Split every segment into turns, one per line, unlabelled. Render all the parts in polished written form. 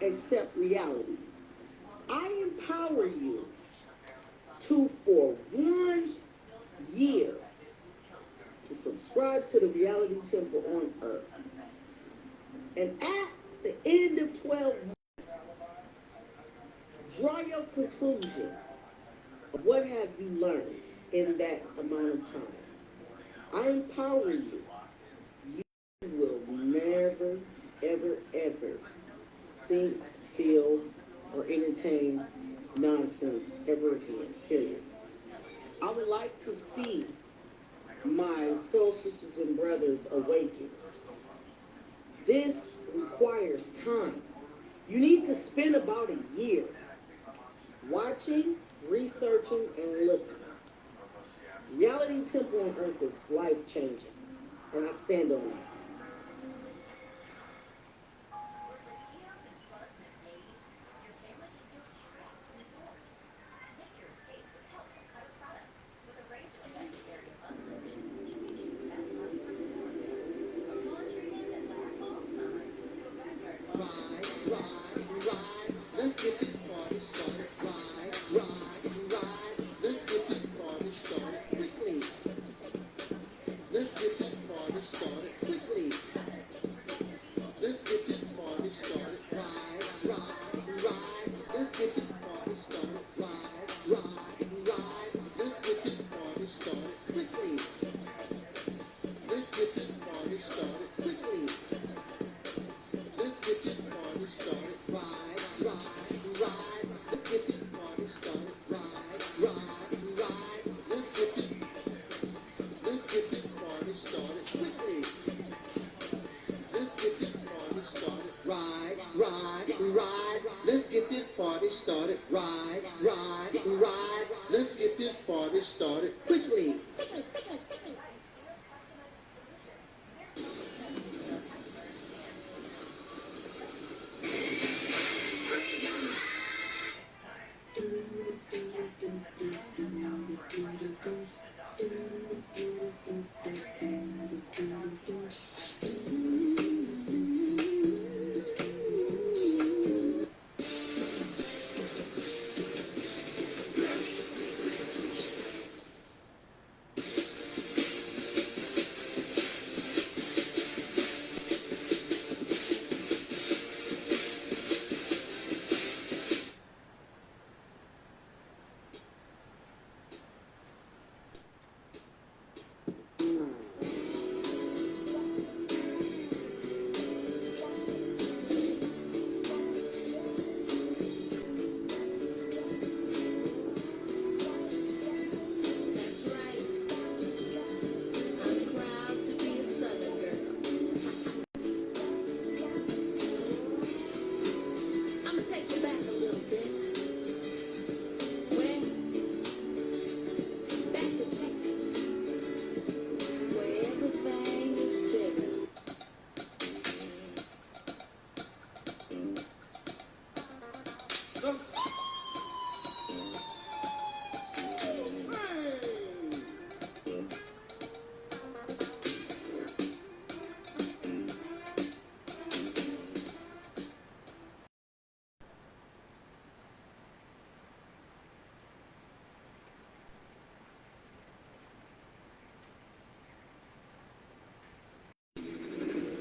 accept reality. I empower you to, for 1 year, to subscribe to the reality temple on earth. And at the end of 12 months, draw your conclusion of what have you learned in that amount of time. I empower you. You will never, ever, ever think, feel, or entertain nonsense ever again, period. I would like to see my soul sisters and brothers awaken. This requires time. You need to spend about a year watching, researching, and looking. Reality Temple on Earth is life-changing, and I stand on it.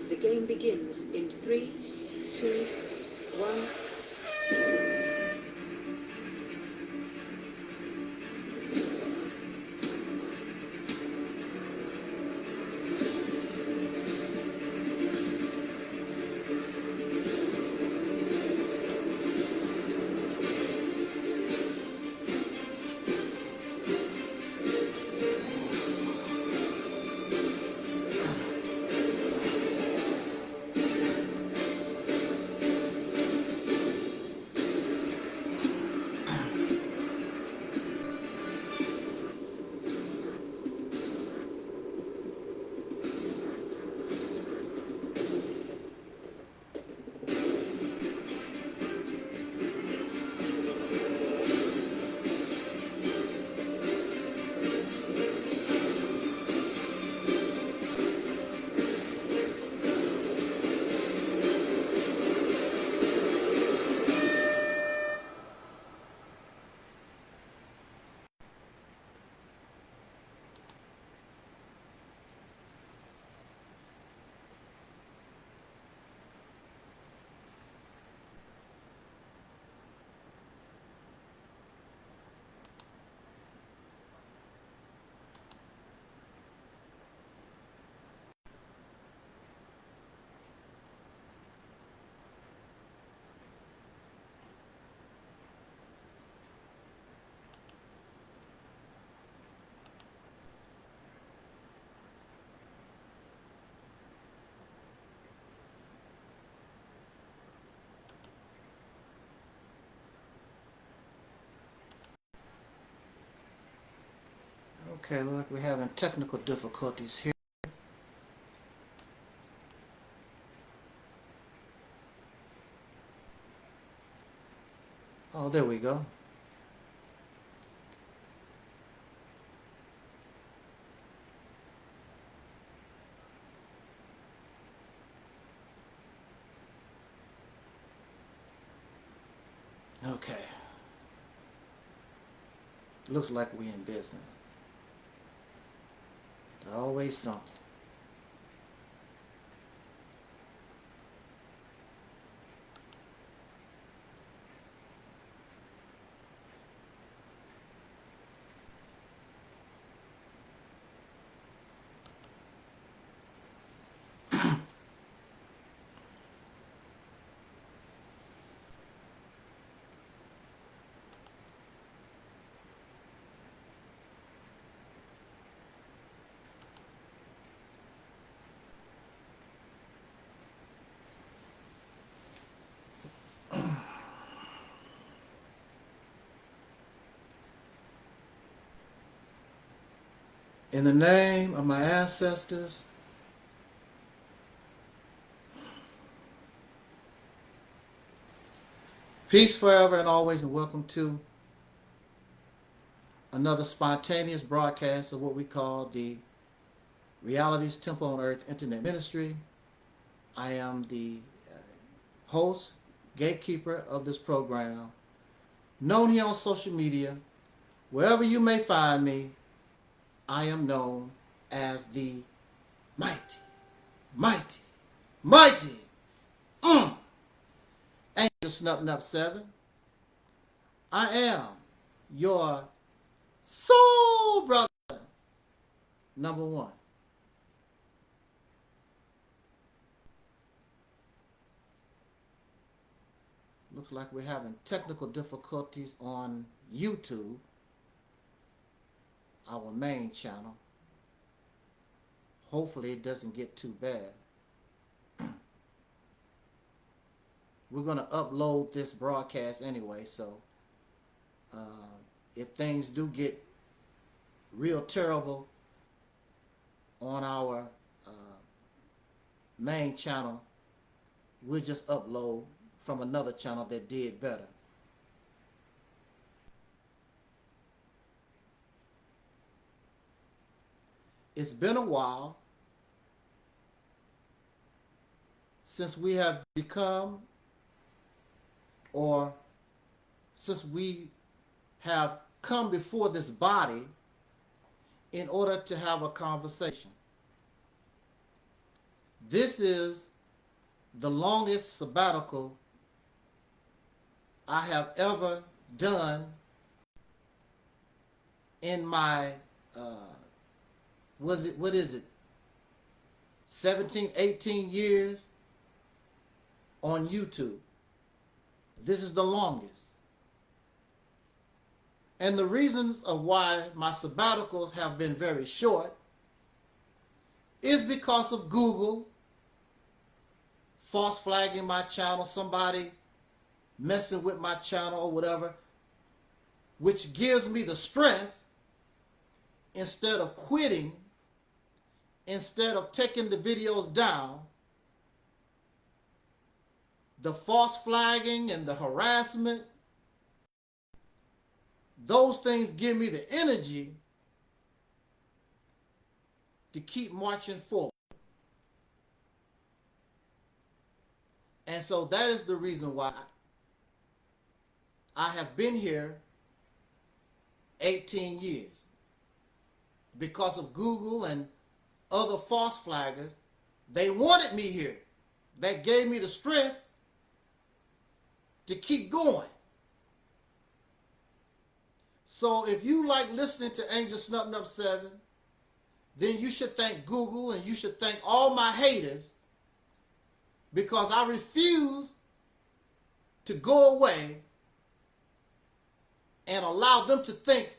The game begins in 3, 2, 1.
Okay, look, we're having technical difficulties here. Oh, there we go. Okay. Looks like we in business. Always something. In the name of my ancestors, peace forever and always, and welcome to another spontaneous broadcast of what we call the Reality's Temple on Earth Internet Ministry. I am the host, gatekeeper of this program, known here on social media. Wherever you may find me, I am known as the mighty, mighty, mighty, Angel Snup 7. I am your soul brother, number one. Looks like we're having technical difficulties on YouTube, our main channel. Hopefully it doesn't get too bad. We're going to upload this broadcast anyway, so if things do get real terrible on our main channel, we'll just upload from another channel that did better. It's been a while since we have become, or since we have come before this body in order to have a conversation. This is the longest sabbatical I have ever done in my, what is it, 17, 18 years on YouTube. This is the longest. And the reasons of why my sabbaticals have been very short is because of Google false flagging my channel, somebody messing with my channel or whatever, which gives me the strength, instead of quitting, instead of taking the videos down, the false flagging and the harassment, those things give me the energy to keep marching forward. And so that is the reason why I have been here 18 years. Because of Google and other false flaggers, they wanted me here. That gave me the strength to keep going. So if you like listening to Angel Snup 7, then you should thank Google and you should thank all my haters, because I refuse to go away and allow them to think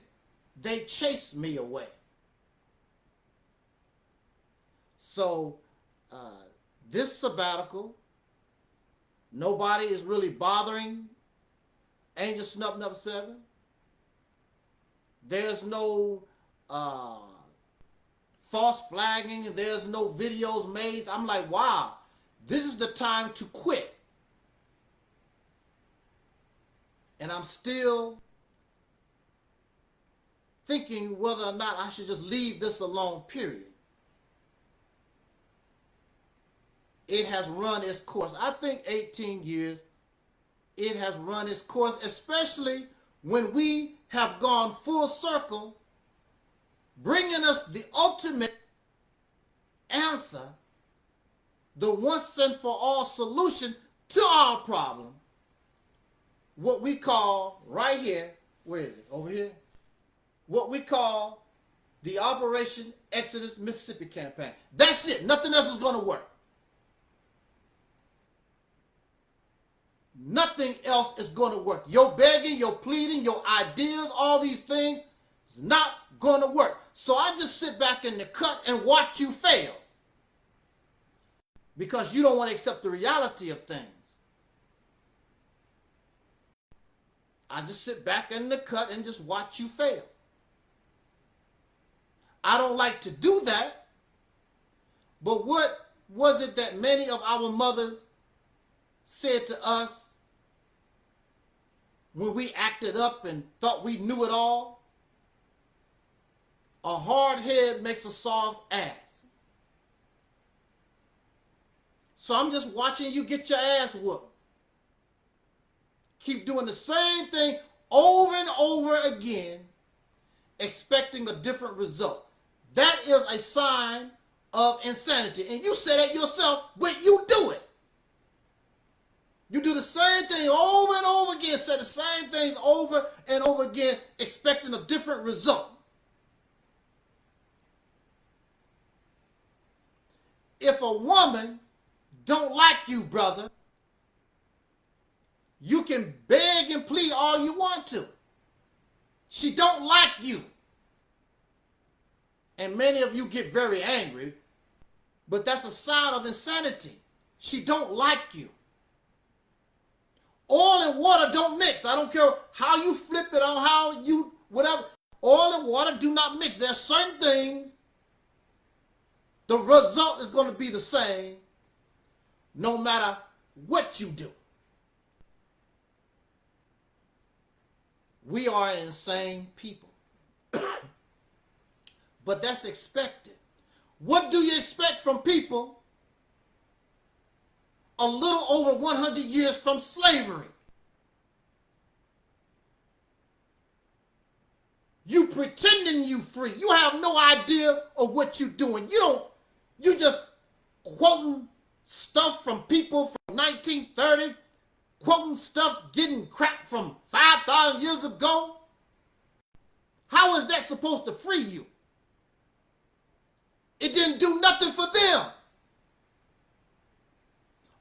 they chased me away. So this sabbatical, nobody is really bothering Angel Snup 7. There's no false flagging, and there's no videos made. I'm like, wow, this is the time to quit. And I'm still thinking whether or not I should just leave this alone, period. It has run its course. I think 18 years, it has run its course, especially when we have gone full circle, bringing us the ultimate answer, the once and for all solution to our problem, what we call right here, where is it, over here? What we call the Operation Exodus Mississippi campaign. That's it. Nothing else is going to work. Nothing else is going to work. Your begging, your pleading, your ideas, all these things is not going to work. So I just sit back in the cut and watch you fail. Because you don't want to accept the reality of things. I just sit back in the cut and just watch you fail. I don't like to do that. But what was it that many of our mothers said to us when we acted up and thought we knew it all? A hard head makes a soft ass. So I'm just watching you get your ass whooped. Keep doing the same thing over and over again, expecting a different result. That is a sign of insanity. And you say that yourself when you do it. You do the same thing over and over again, say the same things over and over again, expecting a different result. If a woman don't like you, brother, you can beg and plead all you want to. She don't like you. And many of you get very angry, but that's a sign of insanity. She don't like you. Oil and water don't mix. I don't care how you flip it on, how you, whatever. Oil and water do not mix. There are certain things, the result is going to be the same no matter what you do. We are insane people. But that's expected. What do you expect from people a little over 100 years from slavery? You pretending you free. You have no idea of what you're doing. You just quoting stuff from people from 1930, quoting stuff, getting crap from 5,000 years ago. How is that supposed to free you? It didn't do nothing for them.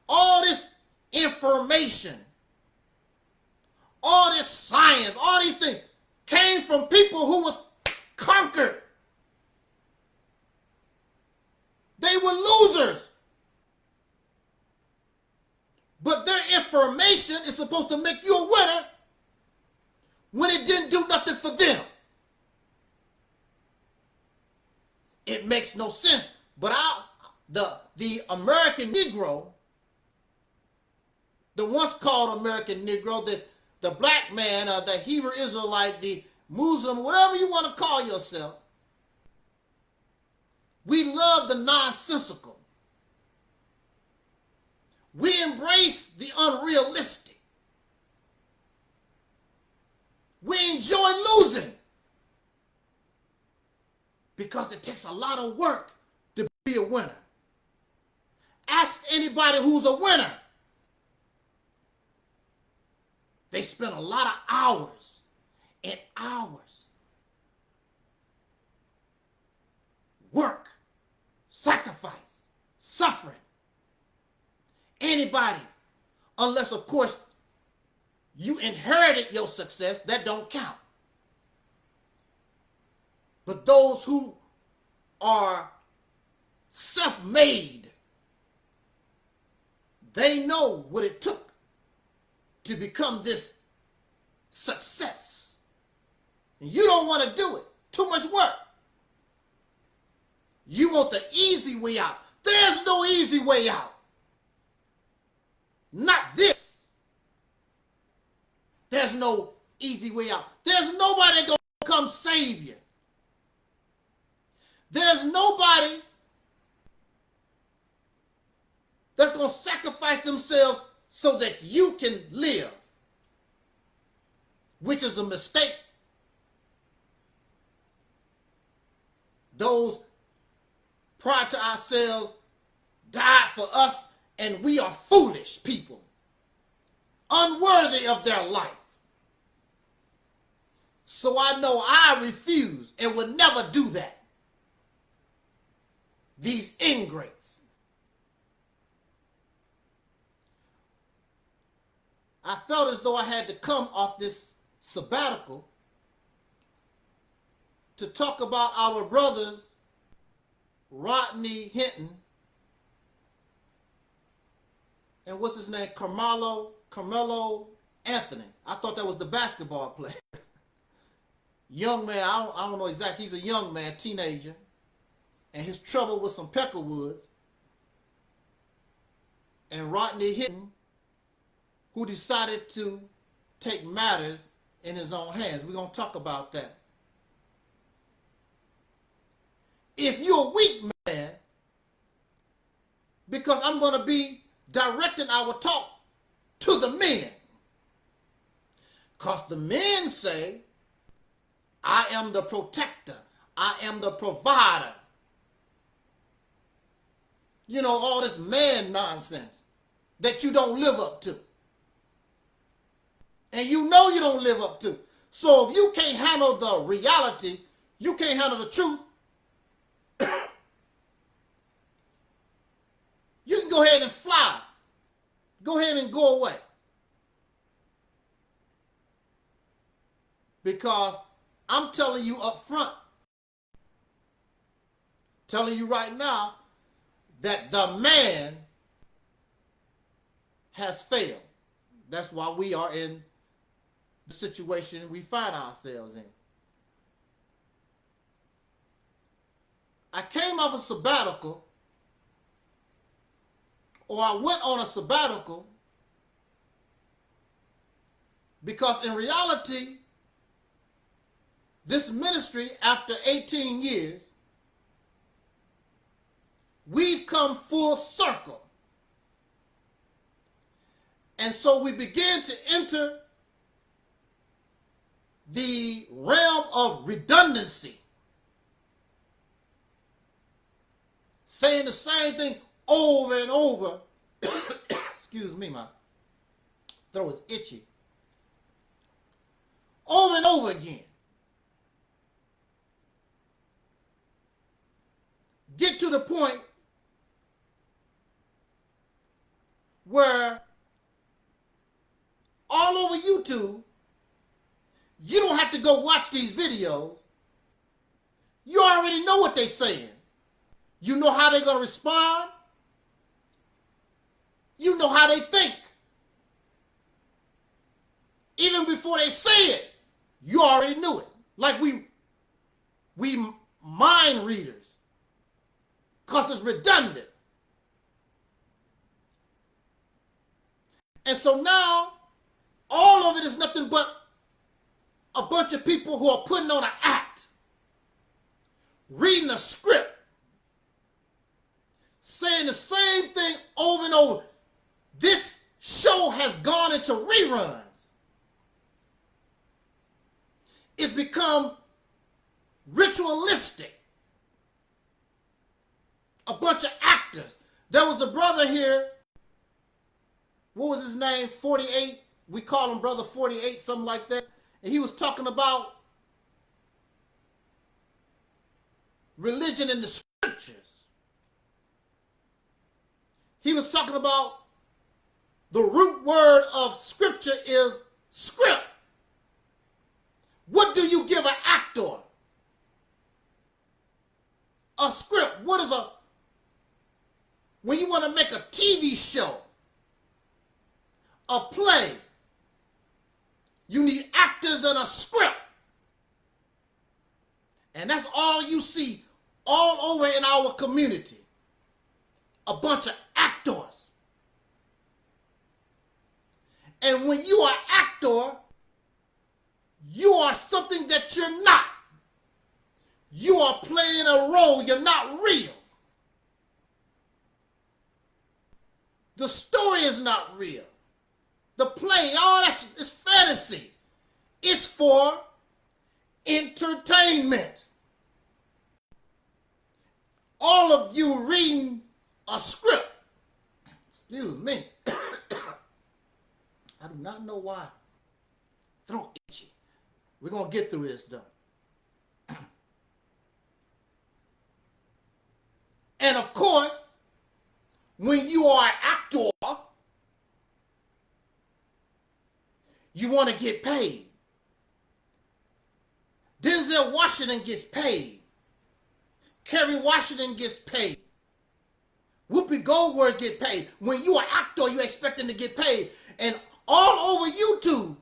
All this information, all this science, all these things came from people who was conquered. They were losers. But their information is supposed to make you a winner when it didn't do nothing for them. It makes no sense. But the American Negro, the once called American Negro, the black man, the Hebrew Israelite, the Muslim, whatever you want to call yourself, we love the nonsensical. We embrace the unrealistic. We enjoy losing because it takes a lot of work to be a winner. Ask anybody who's a winner. They spend a lot of hours and hours. Work, sacrifice, suffering. Anybody, unless of course you inherited your success, that don't count. But those who are self-made, they know what it took to become this success. And you don't want to do it. Too much work. You want the easy way out. There's no easy way out. Not this. There's no easy way out. There's nobody going to come save you. There's nobody that's going to sacrifice themselves so that you can live, which is a mistake. Those prior to ourselves died for us, and we are foolish people, unworthy of their life. So I know I refuse and will never do that. These ingrates. I felt as though I had to come off this sabbatical to talk about our brothers, Rodney, Hinton, and what's his name, Carmelo Anthony. I thought that was the basketball player. Young man, I don't know exactly. He's a young man, teenager, and his trouble with some peckerwoods. And Rodney Hinton, who decided to take matters in his own hands. We're going to talk about that. If you're a weak man, because I'm going to be directing our talk to the men. Because the men say, I am the protector. I am the provider. You know, all this man nonsense that you don't live up to. And you know you don't live up to. So if you can't handle the reality, you can't handle the truth, you can go ahead and fly. Go ahead and go away. Because I'm telling you up front, telling you right now, that the man has failed. That's why we are in the situation we find ourselves in. I came off a sabbatical, or I went on a sabbatical, because in reality, this ministry, after 18 years, we've come full circle. And so we begin to enter the realm of redundancy. Saying the same thing over and over. Excuse me, my throat is itchy. Over and over again. Get to the point where all over YouTube, you don't have to go watch these videos. You already know what they're saying. You know how they're going to respond. You know how they think. Even before they say it, you already knew it. Like we mind readers. Because it's redundant. And so now, all of it is nothing but a bunch of people who are putting on an act, reading a script, saying the same thing over and over. This show has gone into reruns. It's become ritualistic. A bunch of actors. There was a brother here, what was his name, 48, we call him Brother 48, something like that, and he was talking about religion in the scriptures. He was talking about the root word of scripture is script. What do you give an actor? A script. What is when you want to make a TV show, a play, you need actors and a script. And that's all you see all over in our community. A bunch of actors. And when you are an actor, you are something that you're not. You are playing a role. You're not real. The story is not real. The play, all that's is fantasy. It's for entertainment. All of you reading a script. Excuse me. I do not know why. Throat itchy. We're going to get through this though. And of course, when you are an actor, you want to get paid. Denzel Washington gets paid. Kerry Washington gets paid. Whoopi Goldberg get paid. When you are an actor, you expect them to get paid. And all over YouTube,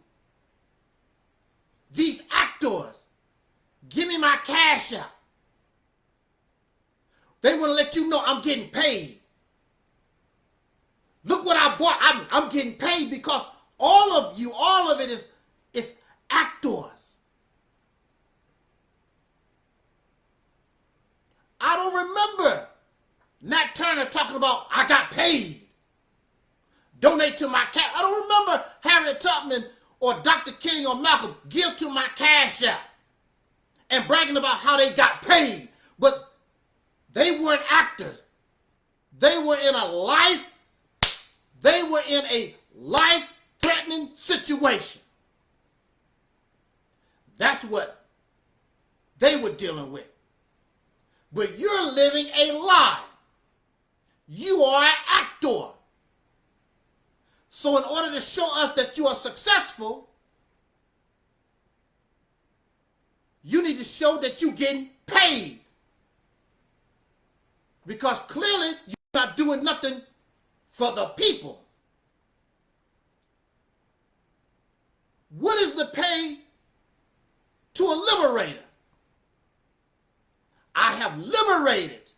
these actors, give me my cash out. They want to let you know I'm getting paid. Look what I bought. I'm getting paid because all of you, all of it is actors. I don't remember Nat Turner talking about I got paid. Donate to my cash. I don't remember Harriet Tubman or Dr. King or Malcolm give to my cash app and bragging about how they got paid. But they weren't actors. They were in a life-threatening situation. That's what they were dealing with. But you're living a lie. You are an actor. So in order to show us that you are successful, you need to show that you're getting paid. Because clearly you're not doing nothing for the people. What is the pay to a liberator? I have liberated.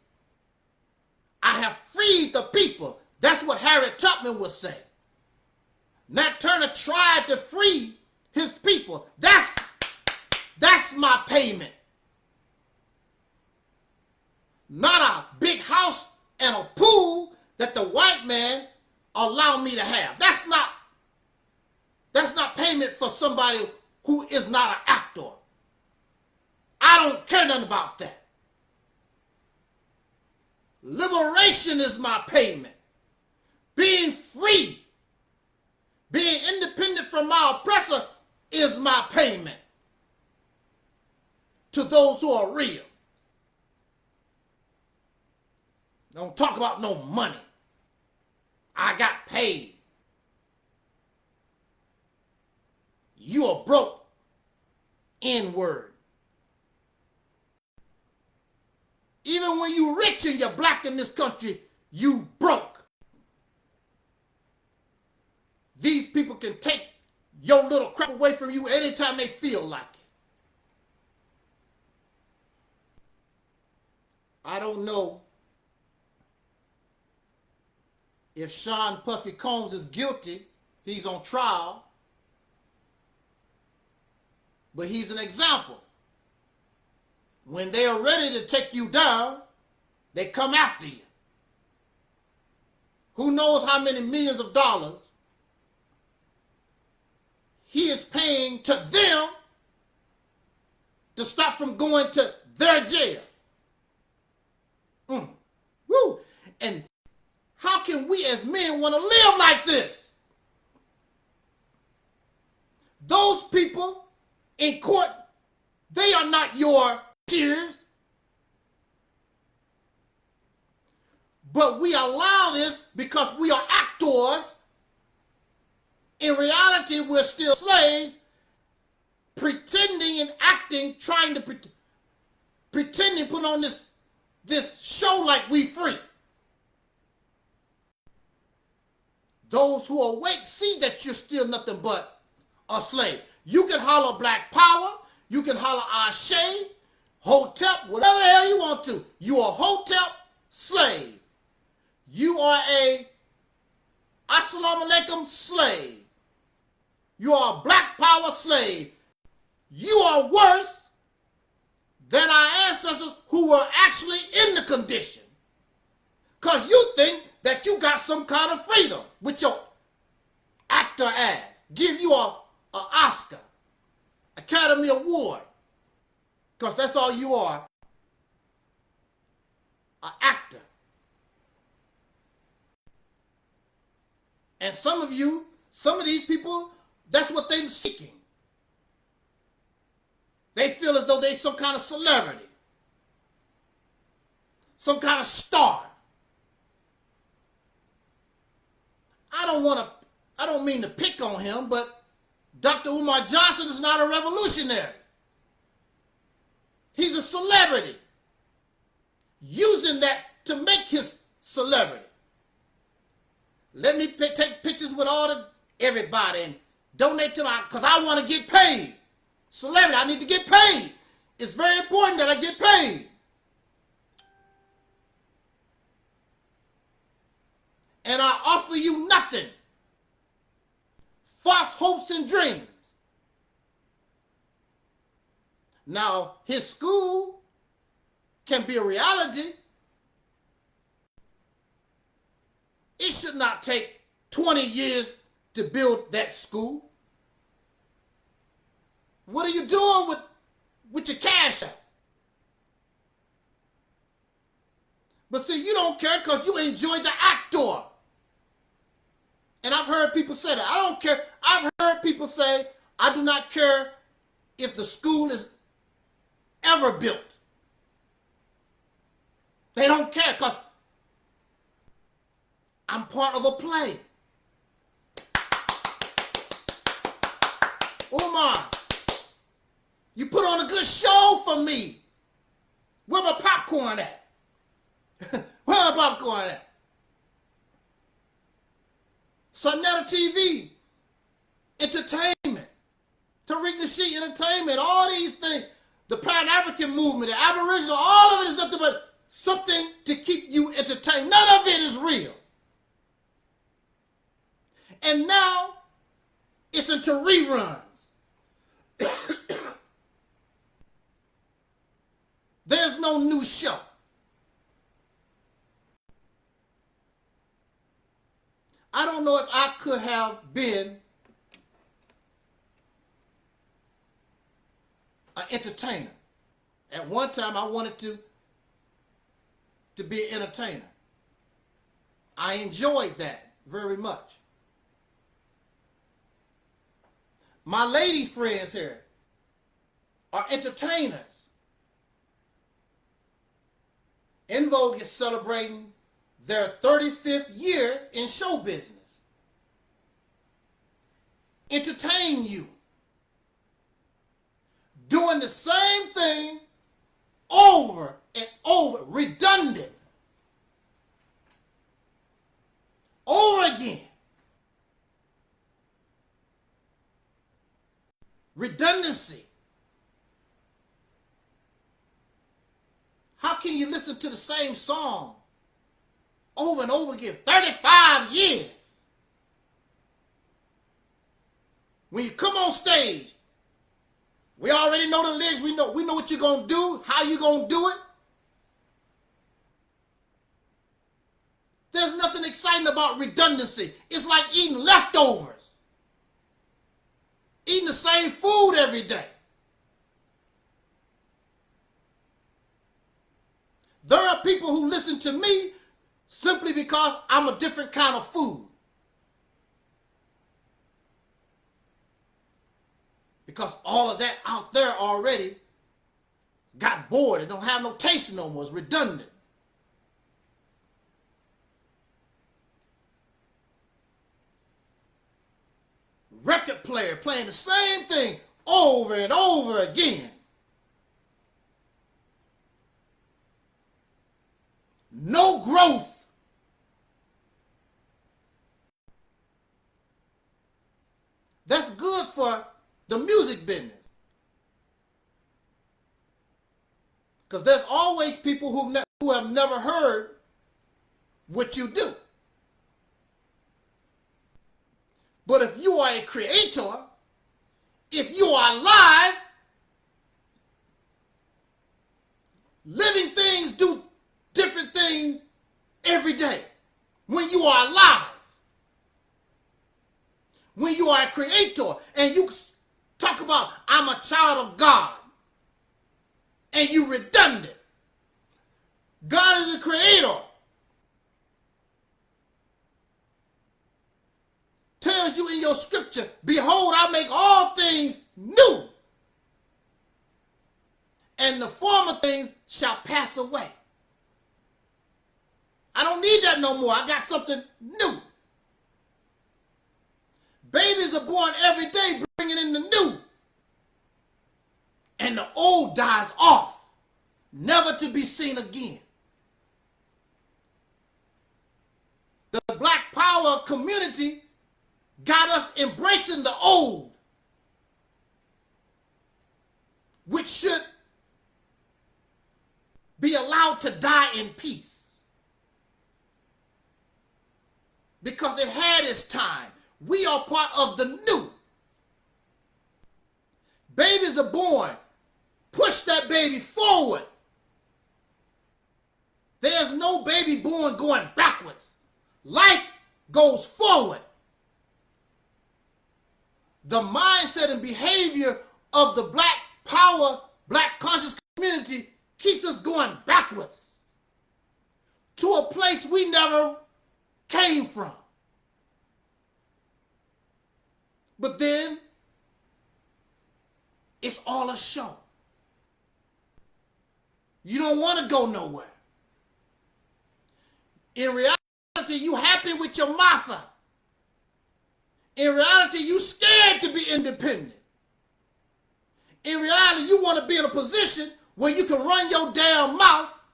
I have freed the people. That's what Harriet Tubman would say. Nat Turner tried to free his people. That's my payment. Not a big house and a pool that the white man allowed me to have. That's not payment for somebody who is not an actor. I don't care nothing about that. Liberation is my payment. Being free, being independent from my oppressor is my payment to those who are real. Don't talk about no money. I got paid. You are broke. N-word. Even when you rich and you're black in this country, you broke. These people can take your little crap away from you anytime they feel like it. I don't know if Sean Puffy Combs is guilty. He's on trial. But he's an example. When they are ready to take you down, they come after you. Who knows how many millions of dollars he is paying to them to stop from going to their jail. Woo. And how can we as men want to live like this? Those people in court, they are not your peers. But we allow this because we are actors. In reality, we're still slaves, pretending and acting, trying to pretending, put on this show like we free. Those who are awake see that you're still nothing but a slave. You can holler black power, you can holler Ashe, Hotep, whatever the hell you want to. You are a Hotep slave. You are a Assalamu alaikum slave. You are a black power slave. You are worse than our ancestors who were actually in the condition. Because you think that you got some kind of freedom with your actor ass. Give you a Oscar, Academy Award. Because that's all you are, an actor. And some of these people, that's what they're seeking. They feel as though they're some kind of celebrity, some kind of star. I don't mean to pick on him, but Dr. Umar Johnson is not a revolutionary. He's a celebrity, using that to make his celebrity. Let me take pictures with everybody and donate to because I want to get paid. Celebrity, I need to get paid. It's very important that I get paid. And I offer you nothing. False hopes and dreams. Now, his school can be a reality. It should not take 20 years to build that school. What are you doing with your cash out? But see, you don't care because you enjoy the actor. And I've heard people say that. I don't care. I've heard people say, I do not care if the school is ever built. They don't care because I'm part of a play. Umar, you put on a good show for me. Where my popcorn at? Where my popcorn at? Sunetta TV, entertainment, Tariq Nasheed entertainment, all these things, the Pan-African movement, the Aboriginal, all of it is nothing but something to keep you entertained. None of it is real. And now it's into reruns. There's no new show. I don't know if I could have been an entertainer. At one time, I wanted to be an entertainer. I enjoyed that very much. My lady friends here are entertainers. EnVogue is celebrating their 35th year in show business. Entertain you. Doing the same thing over and over, redundant. Over again. Redundancy. How can you listen to the same song over and over again, 35 years? When you come on stage, we already know the lyrics, we know what you're going to do, how you're going to do it. There's nothing exciting about redundancy. It's like eating leftovers. Eating the same food every day. There are people who listen to me simply because I'm a different kind of food. Because all of that out there already got bored. It don't have no taste no more. It's redundant. Record player playing the same thing over and over again. No growth. That's good for the music business. Because there's always people who have never heard what you do. But if you are a creator, if you are alive, living things do different things every day. When you are alive, when you are a creator, and you talk about, I'm a child of God, and you redundant. God is a creator. Tells you in your scripture, behold, I make all things new, and the former things shall pass away. I don't need that no more. I got something new. Babies are born every day bringing in the new, and the old dies off, never to be seen again. The Black Power community got us embracing the old, which should be allowed to die in peace, because it had its time. We are part of the new. Babies are born. Push that baby forward. There's no baby born going backwards. Life goes forward. The mindset and behavior of the Black Power, Black conscious community keeps us going backwards to a place we never came from. But then it's all a show. You don't want to go nowhere. In reality, you happy with your massa. In reality, you scared to be independent. In reality, you want to be in a position where you can run your damn mouth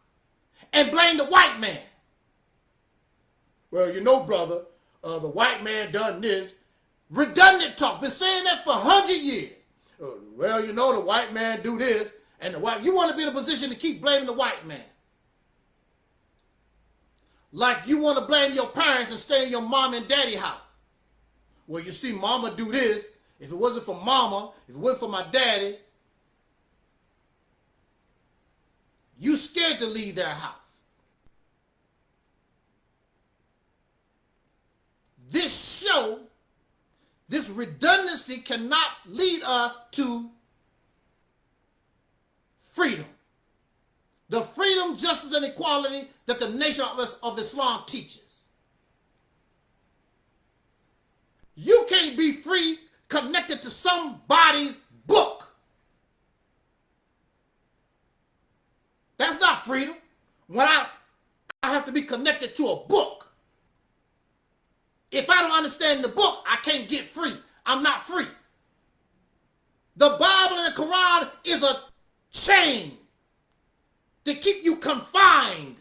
and blame the white man. Well, you know, brother, the white man done this. Redundant talk. Been saying that for 100 years. Well, you know, the white man do this, and the white. You want to be in a position to keep blaming the white man. Like you want to blame your parents and stay in your mom and daddy house. Well, you see, mama do this. If it wasn't for mama, if it wasn't for my daddy, you scared to leave their house. This show, this redundancy cannot lead us to freedom. The freedom, justice, and equality that the nation of Islam teaches. You can't be free connected to somebody's book. That's not freedom. When I have to be connected to a book. If I don't understand the book, I can't get free. I'm not free. The Bible and the Quran is a chain to keep you confined.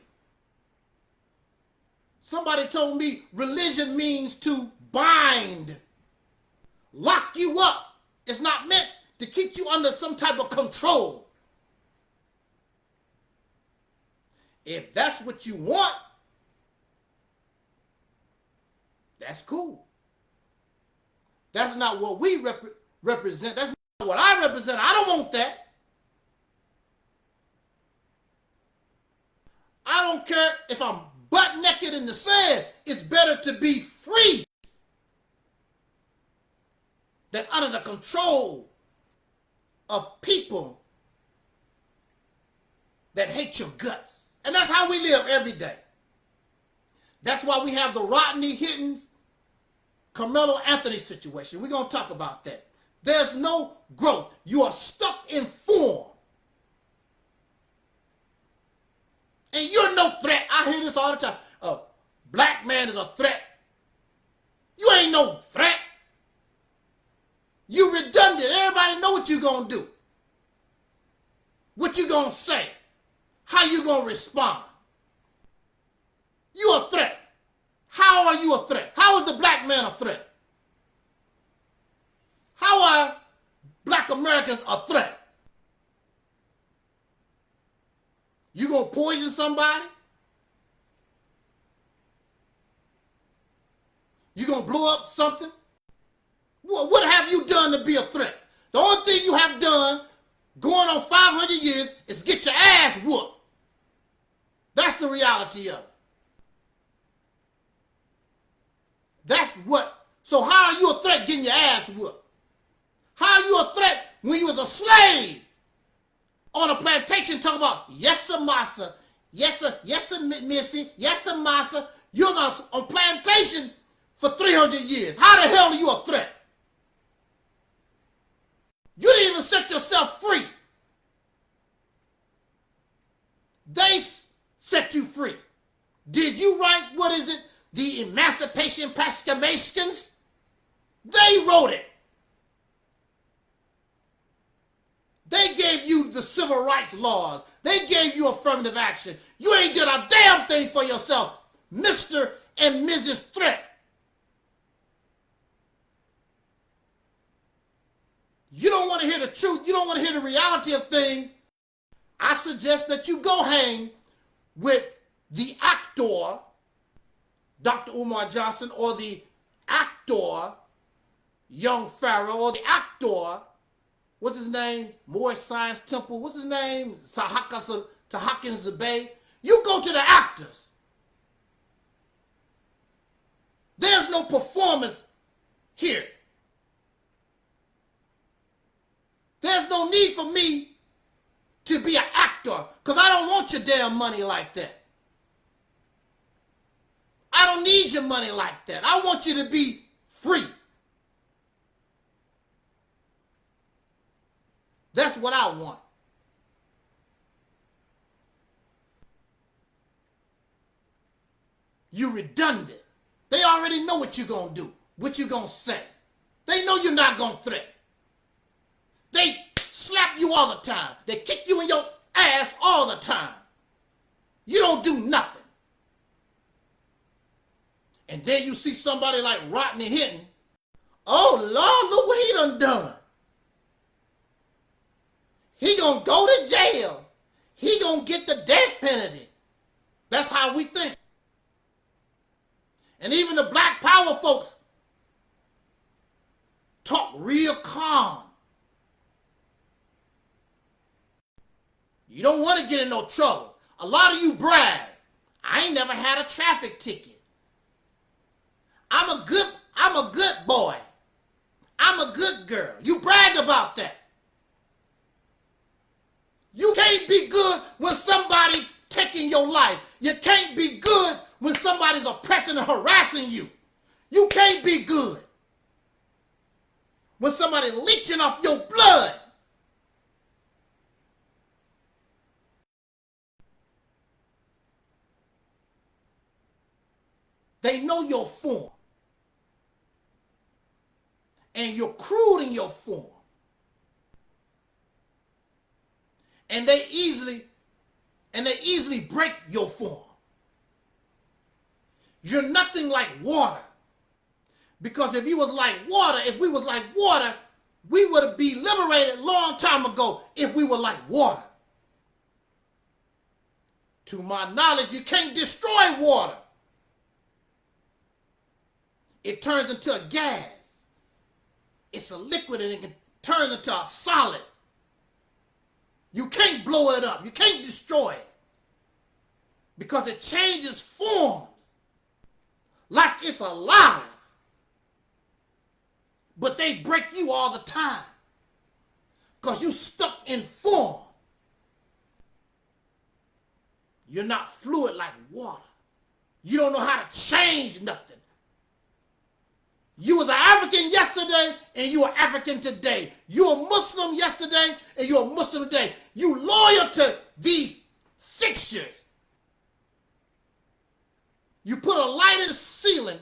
Somebody told me religion means to bind, lock you up. It's not meant to keep you under some type of control. If that's what you want, that's cool. That's not what we represent. That's not what I represent. I don't want that. I don't care if I'm butt naked in the sand. It's better to be free than under the control of people that hate your guts. And that's how we live every day. That's why we have the Rodney, Hinton's, Carmelo Anthony situation. We're going to talk about that. There's no growth. You are stuck in form. And you're no threat. I hear this all the time. A black man is a threat. You ain't no threat. You redundant. Everybody know what you're going to do. What you going to say. How you going to respond. You a threat. How are you a threat? How is the black man a threat? How are black Americans a threat? poison somebody? You gonna blow up something? What have you done to be a threat? The only thing you have done going on 500 years is get your ass whooped. That's the reality of it. That's what. So how are you a threat getting your ass whooped? How are you a threat when you was a slave on a plantation talking about, yes sir, massa, yes sir, missy, yes sir, massa. You're on plantation for 300 years. How the hell are you a threat? You didn't even set yourself free. They set you free. Did you write, what is it, the Emancipation Proclamations? They wrote it. They gave you the civil rights laws. They gave you affirmative action. You ain't did a damn thing for yourself, Mr. and Mrs. Threat. You don't want to hear the truth. You don't want to hear the reality of things. I suggest that you go hang with the actor, Dr. Umar Johnson, or the actor, Young Pharaoh, or the actor, what's his name? Moorish Science Temple. What's his name? Tahakins Zabay. You go to the actors. There's no performance here. There's no need for me to be an actor because I don't want your damn money like that. I don't need your money like that. I want you to be free. That's what I want. You redundant. They already know what you're going to do, what you're going to say. They know you're not going to threaten. They slap you all the time. They kick you in your ass all the time. You don't do nothing. And then you see somebody like Rodney Hinton. Oh, Lord, look what he done. He gonna go to jail. He gonna get the death penalty. That's how we think. And even the black power folks talk real calm. You don't want to get in no trouble. A lot of you brag. I ain't never had a traffic ticket. I'm a good boy. I'm a good girl. You brag about that. You can't be good when somebody's taking your life. You can't be good when somebody's oppressing and harassing you. You can't be good when somebody's leeching off your blood. They know your form. And you're crude in your form. And they easily break your form. You're nothing like water. Because if we was like water, we would be liberated a long time ago if we were like water. To my knowledge, you can't destroy water. It turns into a gas. It's a liquid and it can turn into a solid. You can't blow it up. You can't destroy it. Because it changes forms. Like it's alive. But they break you all the time. Because you stuck in form. You're not fluid like water. You don't know how to change nothing. You was an African yesterday and you are African today. You were Muslim yesterday and you're a Muslim today. You loyal to these fixtures. You put a light in the ceiling.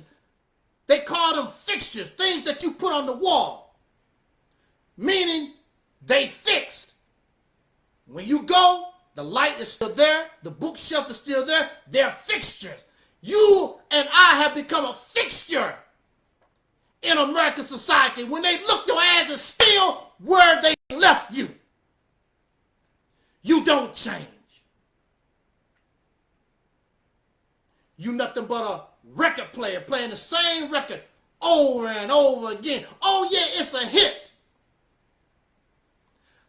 They call them fixtures, things that you put on the wall. Meaning they fixed. When you go, the light is still there. The bookshelf is still there. They're fixtures. You and I have become a fixture in American society. When they look your ass is still where they left you. You don't change. You nothing but a record player playing the same record over and over again. Oh yeah, it's a hit.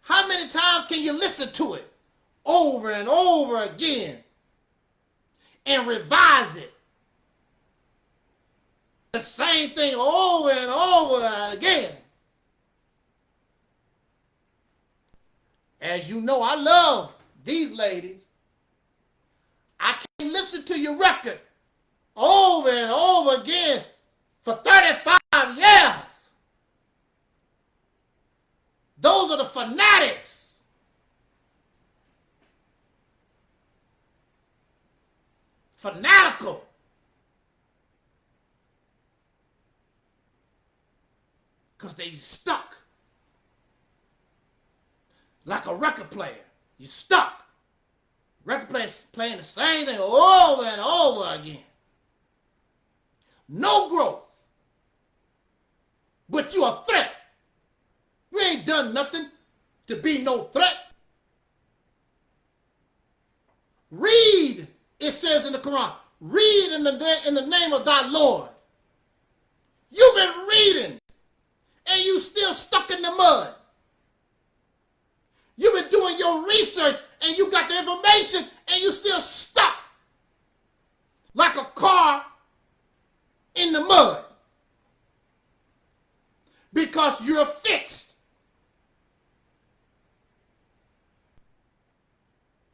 How many times can you listen to it over and over again and revise it? The same thing over and over again. As you know, I love these ladies. I can't listen to your record over and over again for 35 years. Those are the fanatics. Fanatical. Because they stuck. Like a record player. You stuck. Record players playing the same thing over and over again. No growth. But you a threat. You ain't done nothing to be no threat. Read, it says in the Quran, read in the name of thy Lord. You've been reading and you still stuck in the mud. You've been doing your research and you got the information and you still stuck like a car in the mud because you're fixed.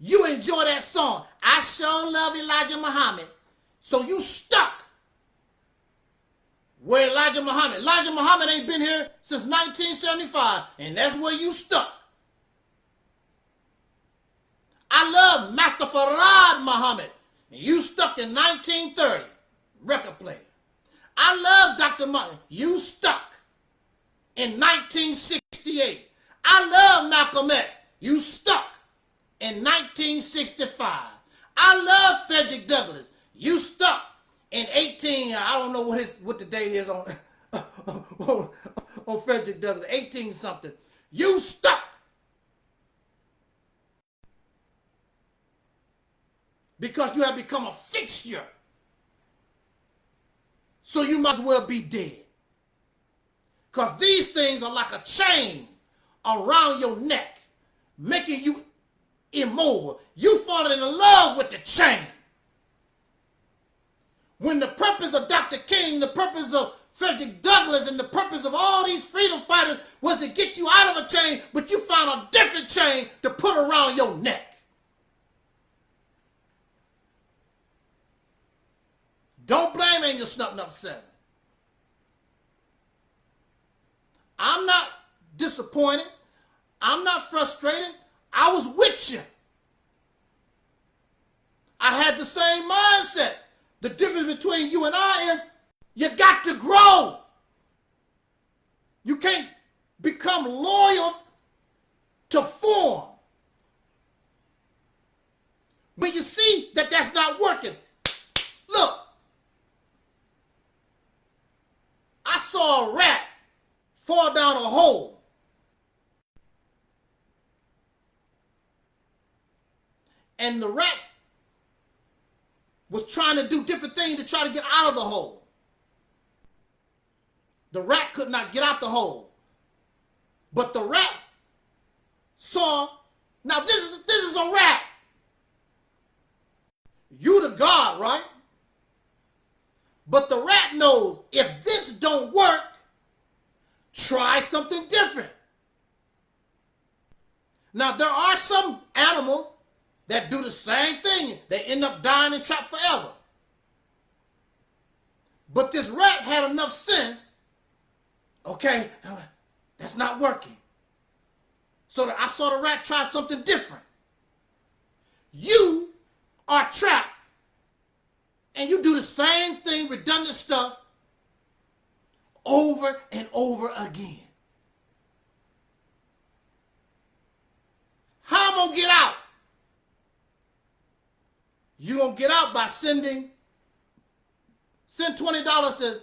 You enjoy that song. I sure love Elijah Muhammad. So you stuck where Elijah Muhammad ain't been here since 1975, and that's where you stuck. I love Master Farad Muhammad, and you stuck in 1930, record player. I love Dr. Martin, you stuck in 1968. I love Malcolm X, you stuck in 1965. I love Frederick Douglass, you stuck in I don't know what the date is on Frederick Douglass, 18 something. You stuck. Because you have become a fixture. So you must well be dead. Because these things are like a chain around your neck, making you immobile. You falling in love with the chain. When the purpose of Dr. King, the purpose of Frederick Douglass, and the purpose of all these freedom fighters was to get you out of a chain, but you found a different chain to put around your neck. Don't blame Angel Snuffing Up 7. I'm not disappointed. I'm not frustrated. I was with you. I had the same mindset. The difference between you and I is you got to grow. You can't become loyal to form. When you see that that's not working, look. I saw a rat fall down a hole. And the rat was trying to do different things to try to get out of the hole. The rat could not get out the hole. But the rat saw, now this is a rat. You the God, right? But the rat knows if this don't work, try something different. Now there are some animals that do the same thing. They end up dying and trapped forever. But this rat had enough sense, okay, that's not working. So I saw the rat try something different. You are trapped and you do the same thing, redundant stuff, over and over again. How am I going to get out? You're going to get out by send $20 to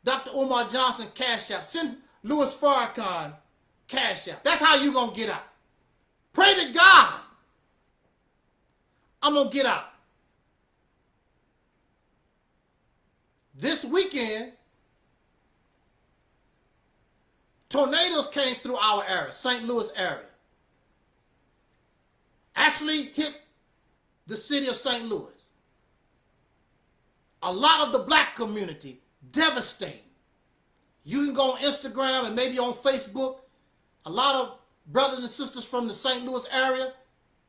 Dr. Umar Johnson Cash App. Send Louis Farrakhan Cash App. That's how you're going to get out. Pray to God. I'm going to get out. this weekend, tornadoes came through our area, St. Louis area. Actually hit the city of St. Louis. A lot of the black community, devastating. You can go on Instagram and maybe on Facebook. A lot of brothers and sisters from the St. Louis area,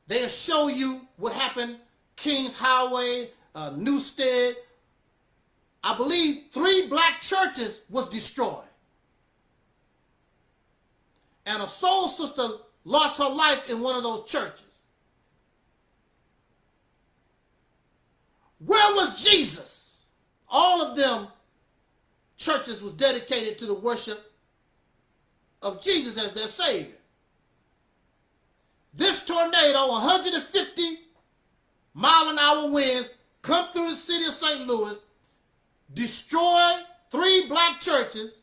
they'll show you what happened. Kings Highway, Newstead. I believe 3 black churches was destroyed. And a soul sister lost her life in one of those churches. Where was Jesus? All of them churches was dedicated to the worship of Jesus as their Savior. This tornado, 150-mile-an-hour winds, come through the city of St. Louis, destroy 3 black churches.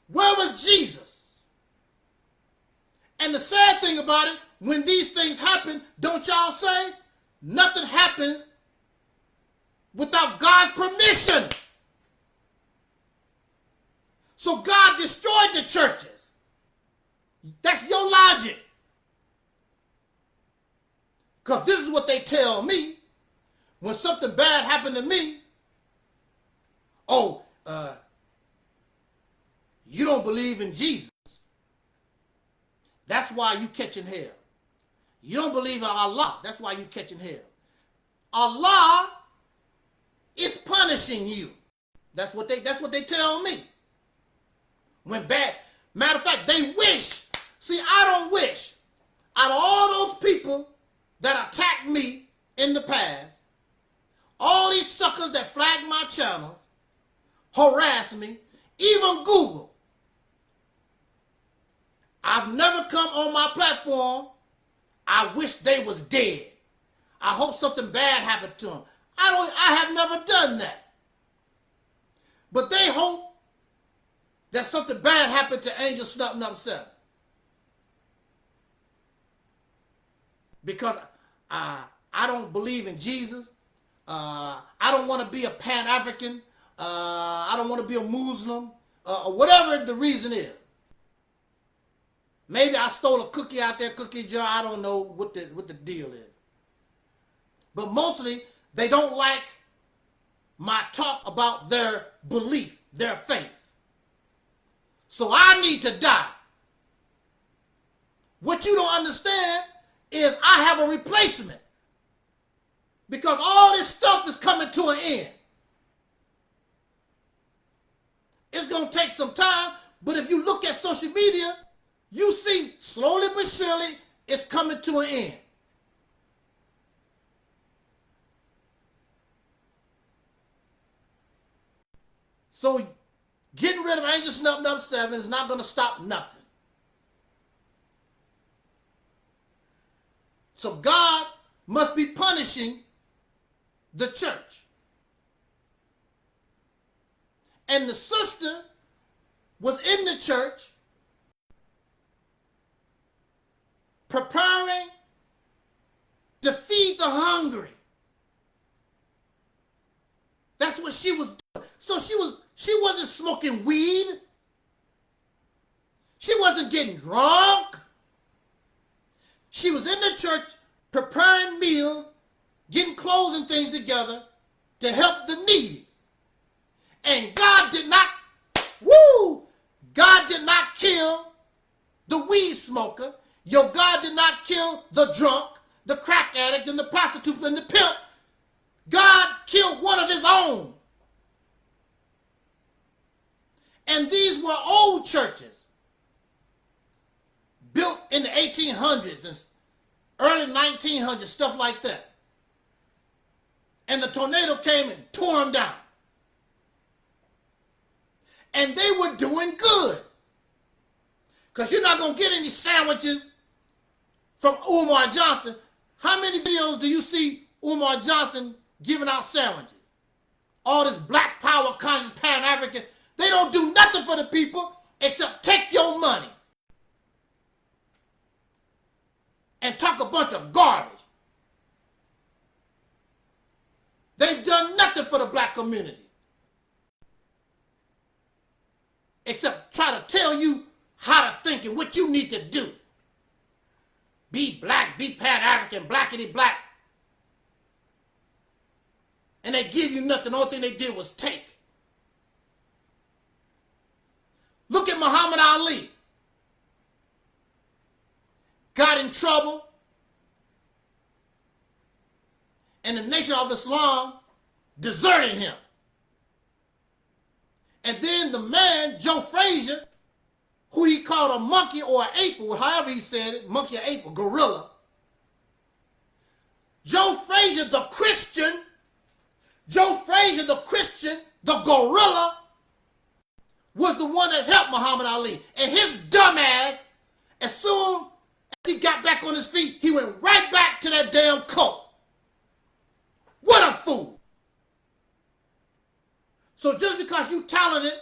Where was Jesus? And the sad thing about it, when these things happen, don't y'all say, nothing happens without God's permission. So God destroyed the churches. That's your logic. Because this is what they tell me. When something bad happened to me, you don't believe in Jesus. That's why you catching hell. You don't believe in Allah. That's why you catching hell. Allah is punishing you. That's what they tell me. When bad, matter of fact, they wish. See, I don't wish. Out of all those people that attacked me in the past, all these suckers that flagged my channels, harassed me, even Google, I've never come on my platform. I wish they was dead. I hope something bad happened to them. I have never done that. But they hope that something bad happened to Angel Snuffing Up 7. Because I don't believe in Jesus. I don't want to be a Pan-African. I don't want to be a Muslim. Or whatever the reason is. Maybe I stole a cookie out there, cookie jar. I don't know what the deal is. But mostly, they don't like my talk about their belief, their faith. So I need to die. What you don't understand is I have a replacement. Because all this stuff is coming to an end. It's going to take some time, but if you look at social media, you see slowly but surely it's coming to an end. So getting rid of Angel Snuffing Up 7 is not going to stop nothing. So God must be punishing the church. And the sister was in the church preparing to feed the hungry. That's what she was doing. So she wasn't smoking weed. She wasn't getting drunk. She was in the church preparing meals, getting clothes and things together to help the needy. And God did not kill the weed smoker. Your God did not kill the drunk, the crack addict, and the prostitute, and the pimp. God killed one of his own. And these were old churches built in the 1800s and early 1900s, stuff like that. And the tornado came and tore them down. And they were doing good. Because you're not going to get any sandwiches from Umar Johnson. How many videos do you see Umar Johnson giving out sandwiches? All this black power conscious Pan-African. They don't do nothing for the people except take your money and talk a bunch of garbage. They've done nothing for the black community. except try to tell you how to think and what you need to do. Be black, be Pan-African, blackity black. And they give you nothing. The only thing they did was take. Look at Muhammad Ali. Got in trouble. And the Nation of Islam deserted him. And then the man, Joe Frazier, who he called a monkey or an ape, or however he said it, monkey or ape or gorilla. Joe Frazier, the Christian, the gorilla, was the one that helped Muhammad Ali. And his dumb ass, as soon as he got back on his feet, he went right back to that damn coat. What a fool. So just because you talented,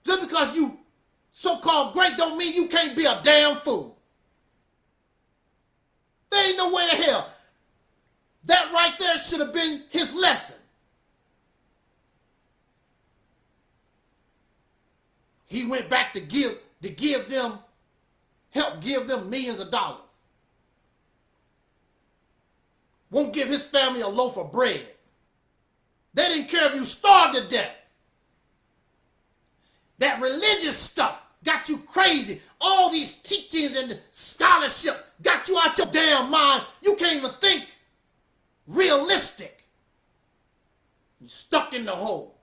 just because you so-called great, don't mean you can't be a damn fool. There ain't no way to hell. That right there should have been his lesson. He went back to help give them millions of dollars. Won't give his family a loaf of bread. They didn't care if you starved to death. That religious stuff got you crazy. All these teachings and scholarship got you out your damn mind. You can't even think realistic. You're stuck in the hole.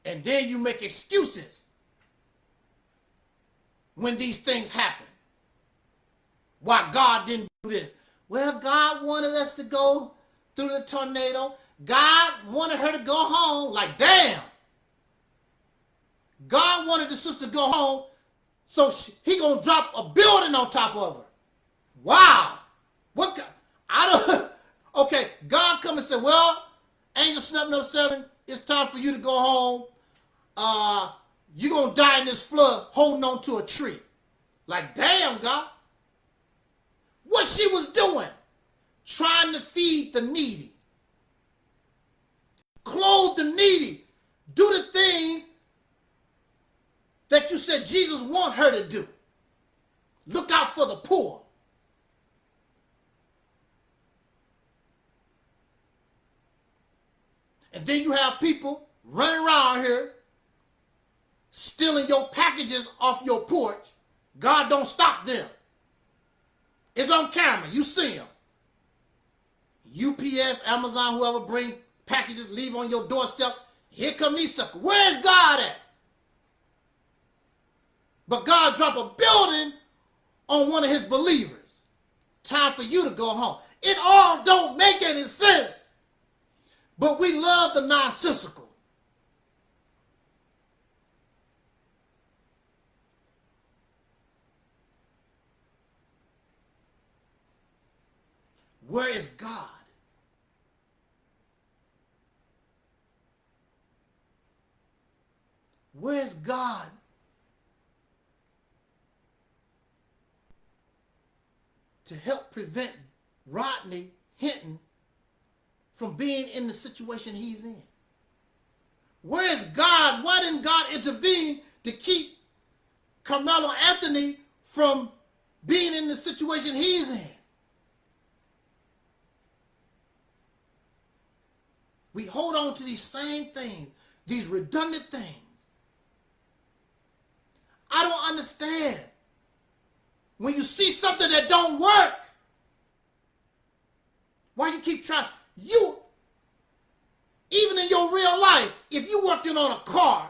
And then you make excuses when these things happen. Why God didn't do this? Well, God wanted us to go through the tornado. God wanted her to go home. Like, damn. God wanted the sister to go home, so he gonna drop a building on top of her. Wow. What? I don't. Okay, God come and say, well, Angel Snap No 7, it's time for you to go home. You're going to die in this flood holding on to a tree. Like, damn, God. What she was doing? Trying to feed the needy. Clothe the needy. Do the things that you said Jesus want her to do. Look out for the poor. And then you have people running around here stealing your packages off your porch. God don't stop them. It's on camera. You see them. UPS, Amazon, whoever bring packages, leave on your doorstep. Here come these suckers. Where's God at? But God drop a building on one of his believers. Time for you to go home. It all don't make any sense. But we love the nonsensical. Where is God? Where is God to help prevent Rodney Hinton from being in the situation he's in? Where is God? Why didn't God intervene to keep Carmelo Anthony from being in the situation he's in? We hold on to these same things, these redundant things. I don't understand. When you see something that don't work, why you keep trying? You, even in your real life, if you working on a car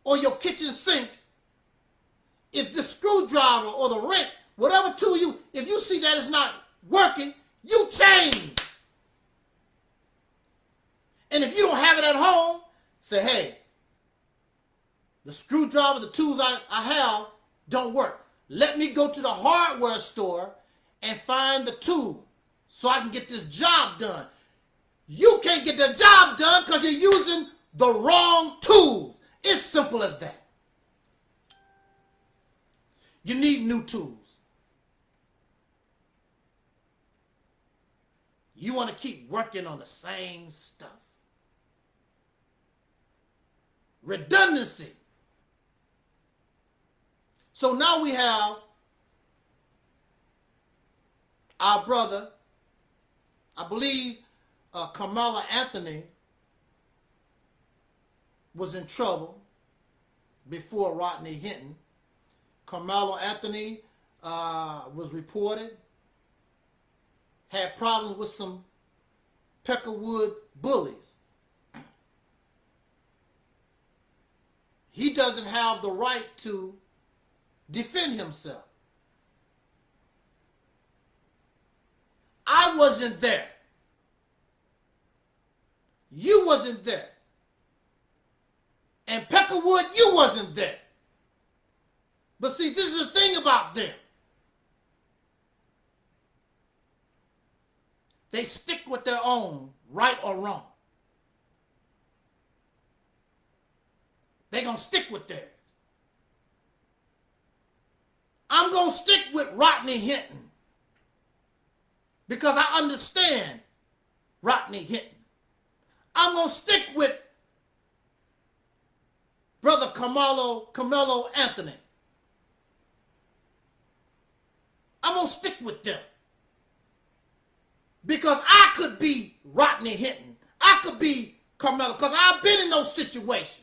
or your kitchen sink, if the screwdriver or the wrench, whatever tool if you see that it's not working, you change. And if you don't have it at home, say, hey, the screwdriver, the tools I have don't work. Let me go to the hardware store and find the tool so I can get this job done. You can't get the job done because you're using the wrong tools. It's simple as that. You need new tools. You want to keep working on the same stuff. Redundancy. So now we have our brother, I believe Kamala Anthony was in trouble before Rodney Hinton. Kamala Anthony was reported, had problems with some Peckerwood bullies. He doesn't have the right to defend himself. I wasn't there. You wasn't there. And Peckerwood, you wasn't there. But see, this is the thing about them. They stick with their own, right or wrong. They're going to stick with theirs. I'm going to stick with Rodney Hinton because I understand Rodney Hinton. I'm going to stick with Brother Carmelo Anthony. I'm going to stick with them. Because I could be Rodney Hinton. I could be Carmelo, because I've been in those situations.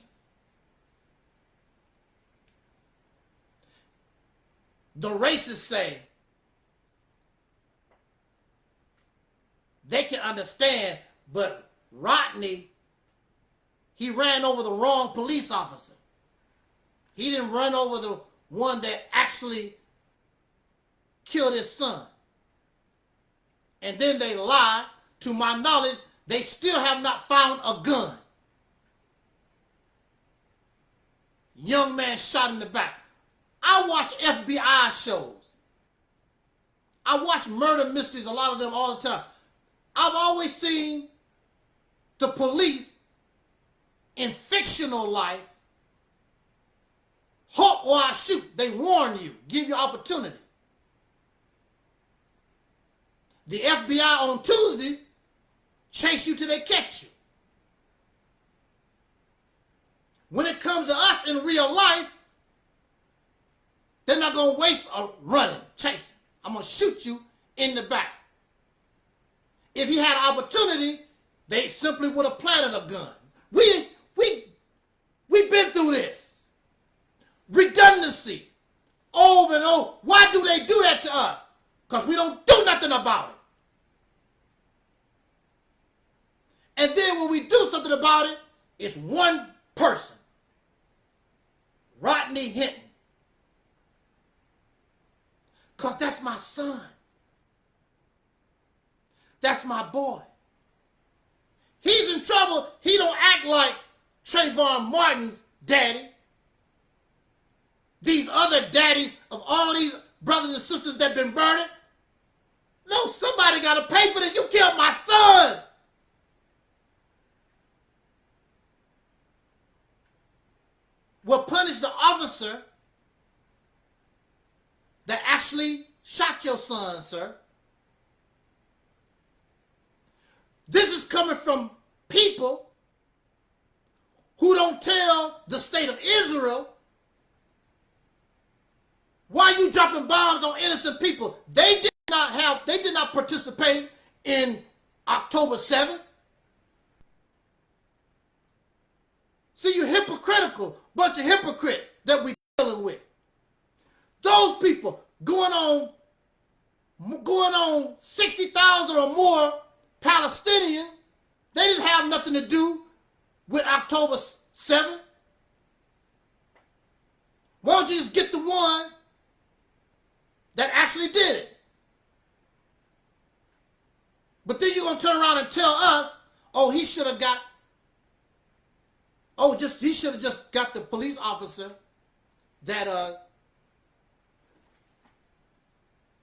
The racists say they can understand, but Rodney, he ran over the wrong police officer. He didn't run over the one that actually killed his son. And then they lie. To my knowledge, they still have not found a gun. Young man shot in the back. I watch FBI shows. I watch murder mysteries, a lot of them all the time. I've always seen the police in fictional life halt or I shoot. They warn you, give you opportunity. The FBI on Tuesdays chase you till they catch you. When it comes to us in real life, they're not going to waste running, chasing. I'm going to shoot you in the back. If he had an opportunity, they simply would have planted a gun. We've been through this. Redundancy. Over and over. Why do they do that to us? Because we don't do nothing about it. And then when we do something about it, it's one person. Rodney Hinton. Because that's my son. That's my boy. He's in trouble. He don't act like Trayvon Martin's daddy. These other daddies of all these brothers and sisters that been murdered. No, somebody got to pay for this. You killed my son. Will punish the officer that actually shot your son, sir. This is coming from people who don't tell the state of Israel why you dropping bombs on innocent people. They did not participate in October 7th. See, you're hypocritical, bunch of hypocrites that we're dealing with. Those people going on 60,000 or more Palestinians, they didn't have nothing to do with October 7th. Why don't you just get the ones that actually did it? But then you're going to turn around and tell us, oh, he should have got the police officer that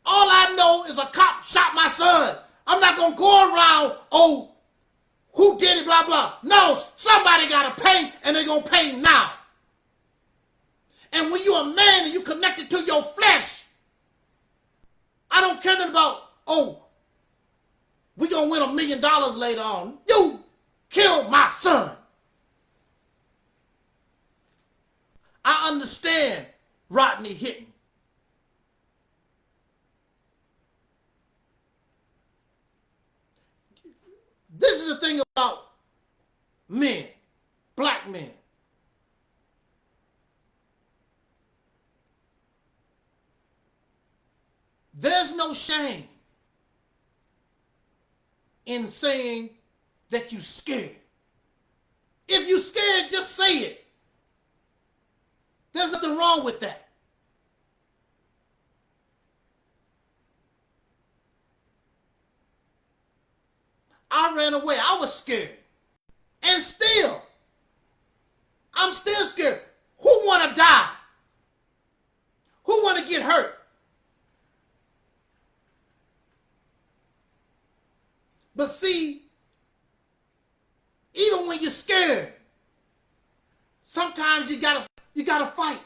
all I know is a cop shot my son. I'm not going to go around, oh, who did it, blah, blah. No, somebody got to pay, and they're going to pay now. And when you're a man and you connected to your flesh, I don't care nothing about, oh, We're going to win $1 million later on. You killed my son. I understand Rodney Hinton. This is the thing about men, black men. There's no shame in saying that you're scared. If you're scared, just say it. There's nothing wrong with that. I ran away. I was scared. And still, I'm still scared. Who want to die? Who want to get hurt? But see, even when you're scared, sometimes you gotta fight.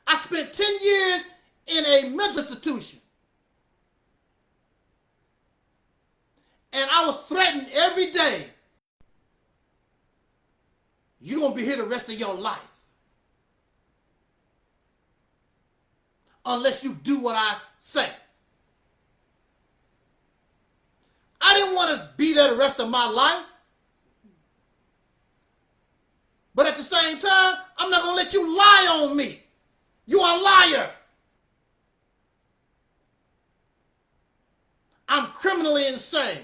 I spent 10 years in a mental institution. And I was threatened every day. You're going to be here the rest of your life. Unless you do what I say. I didn't want to be there the rest of my life. But at the same time, I'm not going to let you lie on me. You are a liar. I'm criminally insane.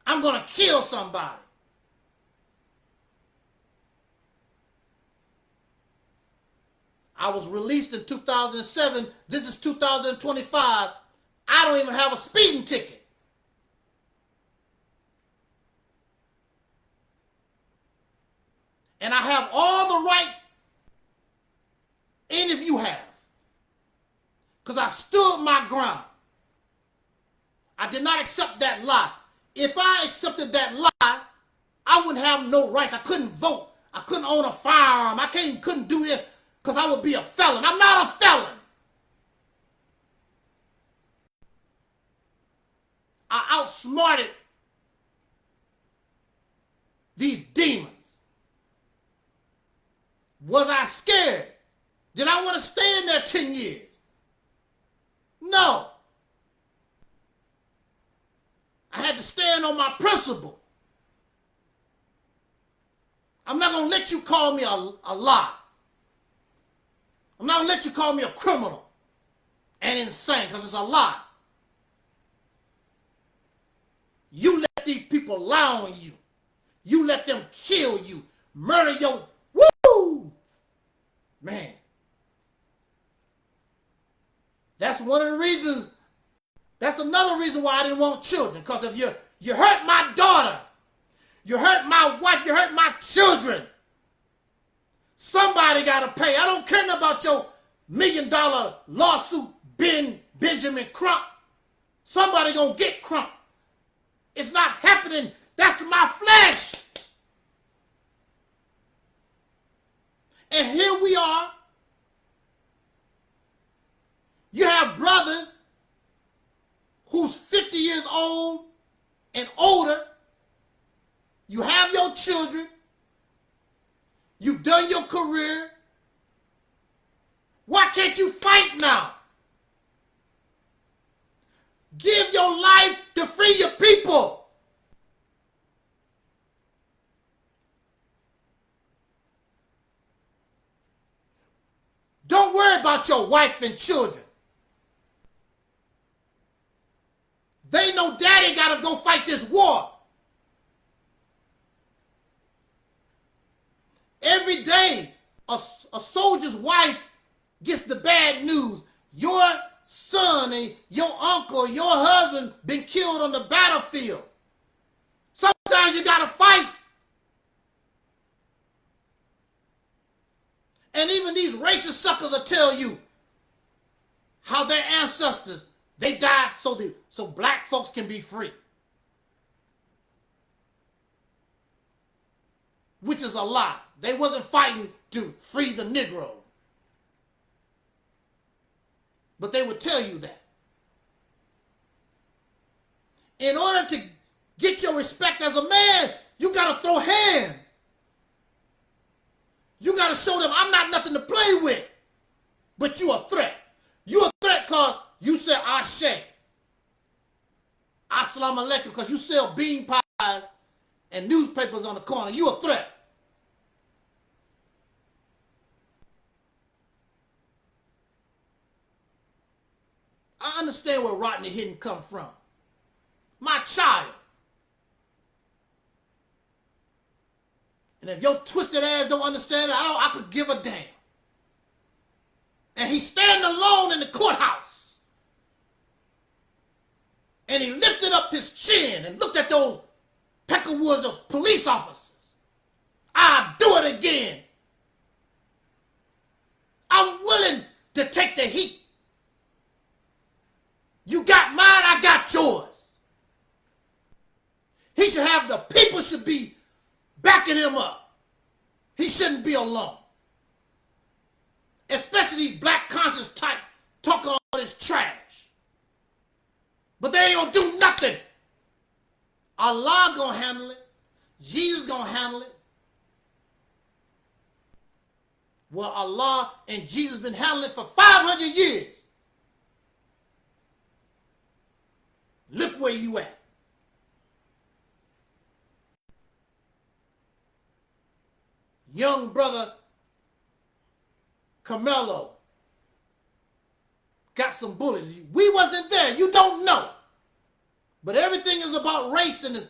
I'm going to kill somebody. I was released in 2007. This is 2025. I don't even have a speeding ticket. And I have all the rights any of you have. Because I stood my ground. I did not accept that lie. If I accepted that lie, I wouldn't have no rights. I couldn't vote. I couldn't own a firearm. I couldn't do this because I would be a felon. I'm not a felon. I outsmarted these demons. Was I scared? Did I want to stay in there 10 years? No. I had to stand on my principle. I'm not going to let you call me a lie. I'm not going to let you call me a criminal and insane because it's a lie. You let these people lie on you. You let them kill you, murder your, woo! Man. That's one of the reasons, that's another reason why I didn't want children. Because if you hurt my daughter, you hurt my wife, you hurt my children, somebody got to pay. I don't care about your $1 million lawsuit, Benjamin Crump. Somebody gonna get Crump. It's not happening. That's my flesh. And here we are. You have brothers who's 50 years old and older. You have your children. You've done your career. Why can't you fight now? Give your life to free your people. Don't worry about your wife and children. They know daddy got to go fight this war. Every day, a soldier's wife gets the bad news. Your son and your uncle, your husband been killed on the battlefield. Sometimes you got to fight. And even these racist suckers will tell you how their ancestors, they died so black folks can be free. Which is a lie. They wasn't fighting to free the Negro. But they would tell you that. In order to get your respect as a man, you got to throw hands. You got to show them I'm not nothing to play with, but you a threat. You a threat because you said Ashe. Assalamu alaikum because you sell bean pies and newspapers on the corner. You a threat. I understand where Rodney Hinton come from. My child. And if your twisted ass don't understand it, I could give a damn. And he stand alone in the courthouse. And he lifted up his chin and looked at those Peckerwoods, those police officers. I'll do it again. I'm willing to take the heat. You got mine, I got yours. He should have, the people should be backing him up. He shouldn't be alone. Especially these black conscious type talking all this trash. But they ain't gonna do nothing. Allah gonna handle it. Jesus gonna handle it. Well, Allah and Jesus been handling it for 500 years. Look where you at. Young brother Carmelo got some bullets. We wasn't there. You don't know. But everything is about race. And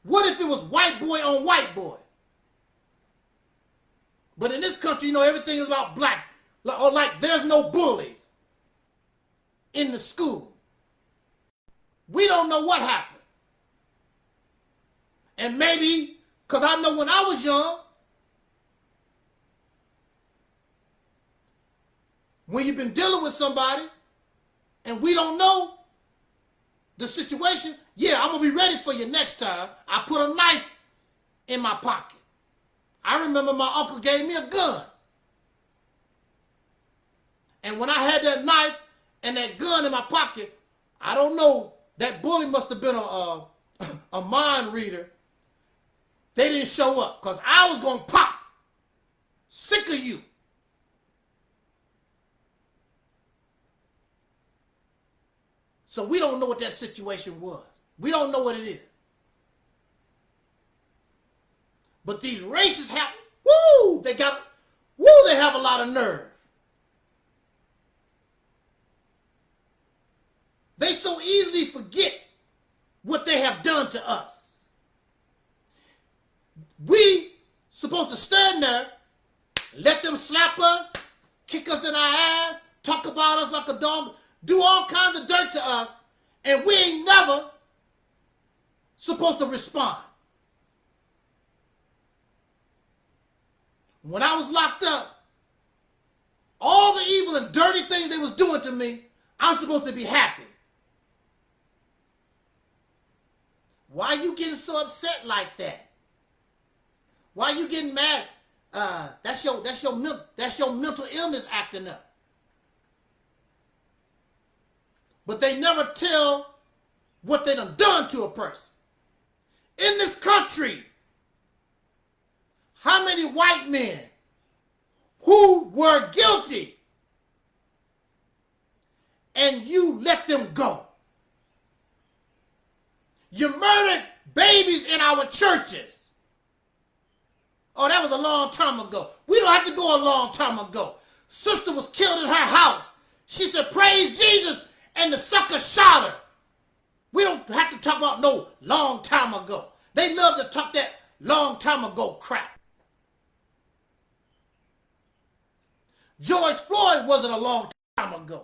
what if it was white boy on white boy? But in this country, you know, everything is about black. Or like there's no bullies in the school. We don't know what happened. And maybe, because I know when I was young, when you've been dealing with somebody and we don't know the situation, yeah, I'm going to be ready for you next time. I put a knife in my pocket. I remember my uncle gave me a gun. And when I had that knife and that gun in my pocket, I don't know, that bully must have been a mind reader. They didn't show up because I was going to pop. Sick of you. So we don't know what that situation was. We don't know what it is. But these racists have, they have a lot of nerve. They so easily forget what they have done to us. We supposed to stand there, let them slap us, kick us in our ass, talk about us like a dog, do all kinds of dirt to us, and we ain't never supposed to respond. When I was locked up, all the evil and dirty things they was doing to me, I'm supposed to be happy. Why are you getting so upset like that? Why are you getting mad? That's your mental illness acting up. But they never tell what they done to a person. In this country, how many white men who were guilty and you let them go? You murdered babies in our churches. Oh, that was a long time ago. We don't have to go a long time ago. Sister was killed in her house. She said, praise Jesus, and the sucker shot her. We don't have to talk about no long time ago. They love to talk that long time ago crap. George Floyd wasn't a long time ago.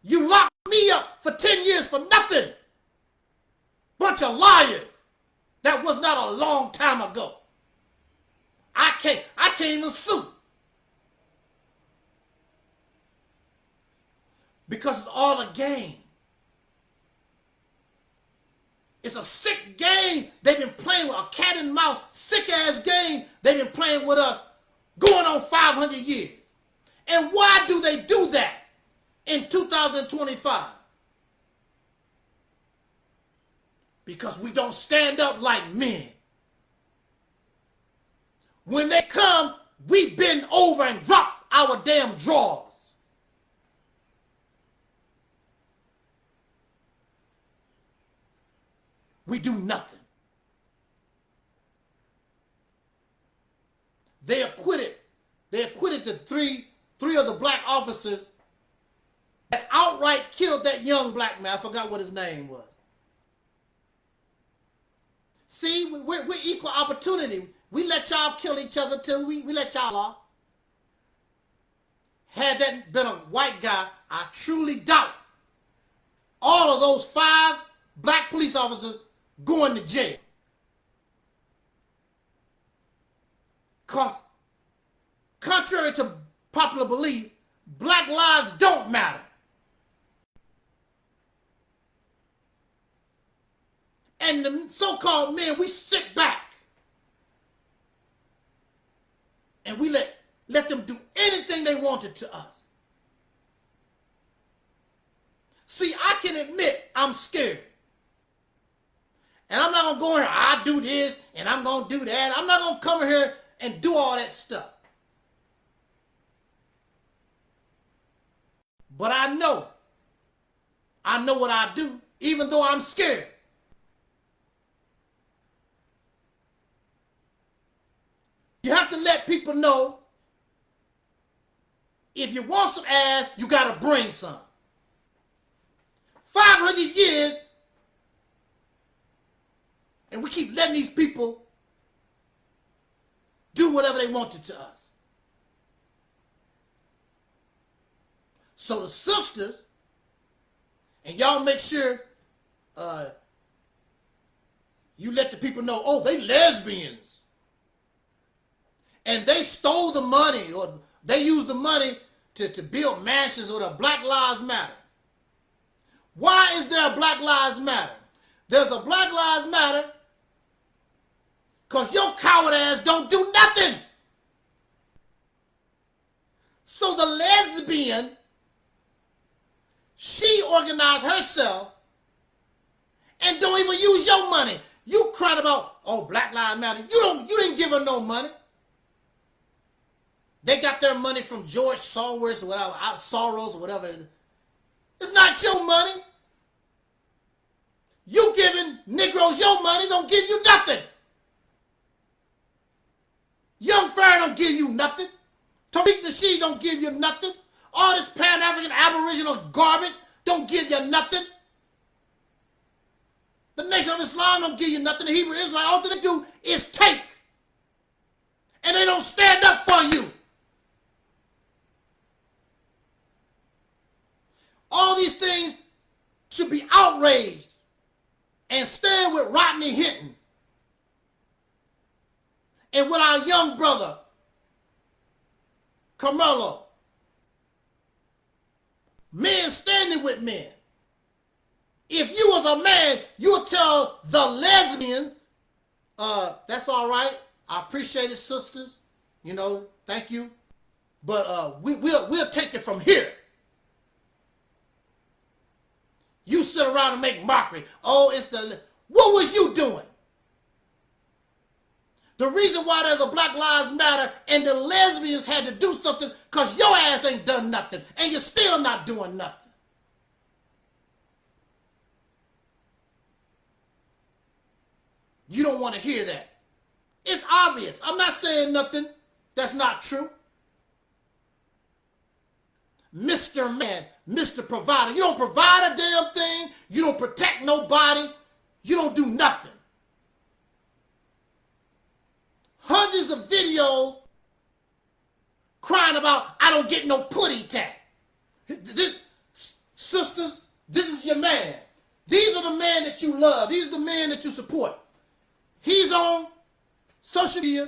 You locked me up for 10 years for nothing. Bunch of liars. That was not a long time ago. I can't even sue. Because it's all a game. It's a sick game they've been playing with, a cat and mouse, sick ass game they've been playing with us going on 500 years. And why do they do that in 2025? Because we don't stand up like men. When they come, we bend over and drop our damn drawers. We do nothing. They acquitted the three of the black officers that outright killed that young black man. I forgot what his name was. See, we're equal opportunity. We let y'all kill each other till we let y'all off. Had that been a white guy, I truly doubt all of those 5 black police officers going to jail. Because contrary to popular belief, black lives don't matter. And the so-called men, we sit back and we let them do anything they wanted to us. See, I can admit I'm scared. And I'm not going to go in here, I do this, and I'm going to do that. I'm not going to come in here and do all that stuff. But I know what I do, even though I'm scared. You have to let people know if you want some ass, you got to bring some. 500 years, and we keep letting these people do whatever they wanted to us. So the sisters, and y'all make sure you let the people know, oh, they lesbians. And they stole the money, or they used the money to build mansions, or the Black Lives Matter. Why is there a Black Lives Matter? There's a Black Lives Matter because your coward ass don't do nothing. So the lesbian, she organized herself and don't even use your money. You cried about, oh, Black Lives Matter. You didn't give her no money. They got their money from George Soros or whatever, Soros or whatever. It's not your money. You giving Negroes your money don't give you nothing. Young Fair don't give you nothing. Taalik Nasheed don't give you nothing. All this Pan-African Aboriginal garbage don't give you nothing. The Nation of Islam don't give you nothing. The Hebrew Israelite, all they do is take. And they don't stand up for you. All these things should be outraged and stand with Rodney Hinton and with our young brother, Carmelo. Men standing with men. If you was a man, you would tell the lesbians, that's all right. I appreciate it, sisters. You know, thank you. But we'll take it from here. You sit around and make mockery. Oh, what was you doing? The reason why there's a Black Lives Matter and the lesbians had to do something because your ass ain't done nothing and you're still not doing nothing. You don't want to hear that. It's obvious. I'm not saying nothing that's not true. Mr. Man, Mr. Provider. You don't provide a damn thing. You don't protect nobody. You don't do nothing. Hundreds of videos crying about, I don't get no putty tag. Sisters, this is your man. These are the men that you love. These are the men that you support. He's on social media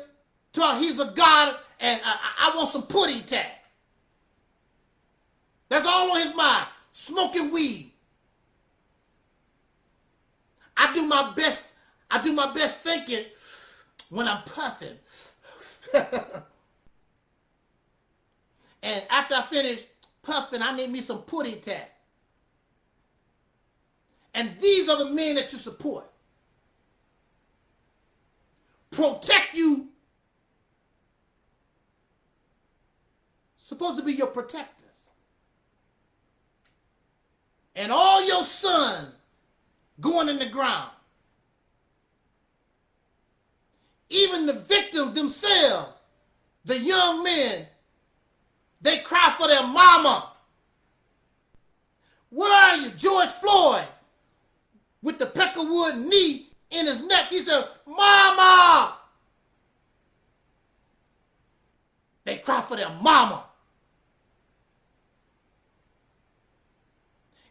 talking about he's a god and I want some putty tag. That's all on his mind. Smoking weed. I do my best thinking when I'm puffing. And after I finish puffing, I need me some putty tat. And these are the men that you support. Protect you. Supposed to be your protectors. And all your sons going in the ground. Even the victims themselves, the young men, they cry for their mama. Where are you, George Floyd? With the peckerwood knee in his neck. He said, Mama! They cry for their mama.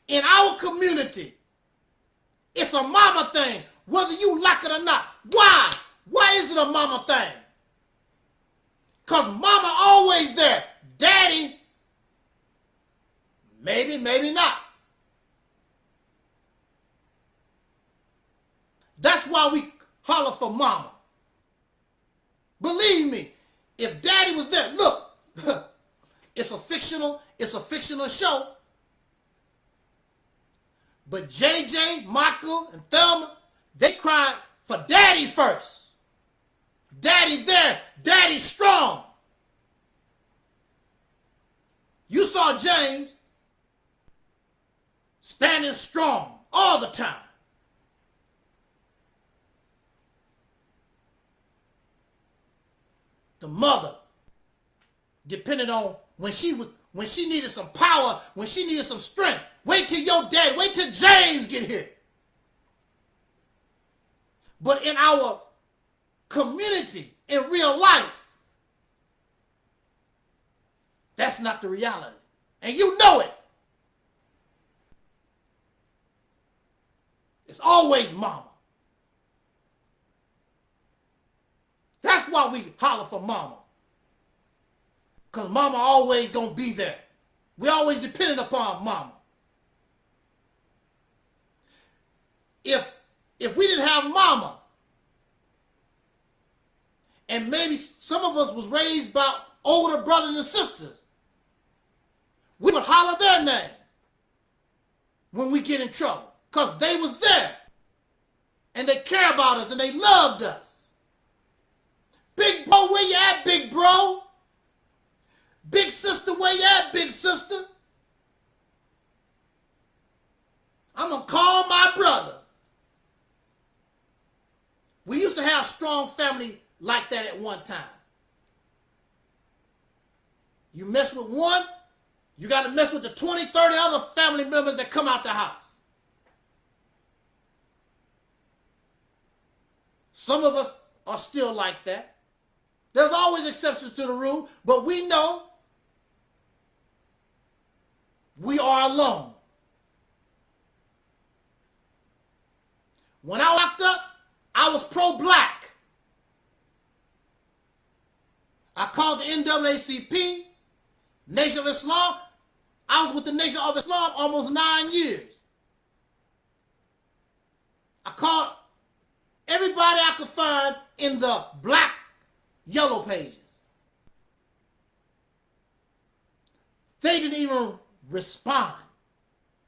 In our community, it's a mama thing, whether you like it or not. Why? Why is it a mama thing? Because mama always there. Daddy, maybe, maybe not. That's why we holler for mama. Believe me, if daddy was there, look, it's a fictional show. But JJ, Michael, and Thelma, they cried for daddy first. Daddy there, daddy strong. You saw James standing strong all the time. The mother depended on when she needed some power, when she needed some strength. Wait till your dad, wait till James get here. But in our community, in real life, that's not the reality. And you know it. It's always mama. That's why we holler for mama. Because mama always gonna be there. We always dependent upon mama. If we didn't have mama, and maybe some of us was raised by older brothers and sisters, we would holler their name when we get in trouble. Because they was there. And they care about us and they loved us. Big bro, where you at, big bro? Big sister, where you at, big sister? I'm going to call my brother. We used to have strong family like that at one time. You mess with one, you got to mess with the 20, 30 other family members that come out the house. Some of us are still like that. There's always exceptions to the rule, but we know we are alone. When I locked up, I was pro-black. I called the NAACP, Nation of Islam. I was with the Nation of Islam almost 9 years. I called everybody I could find in the black yellow pages. They didn't even respond.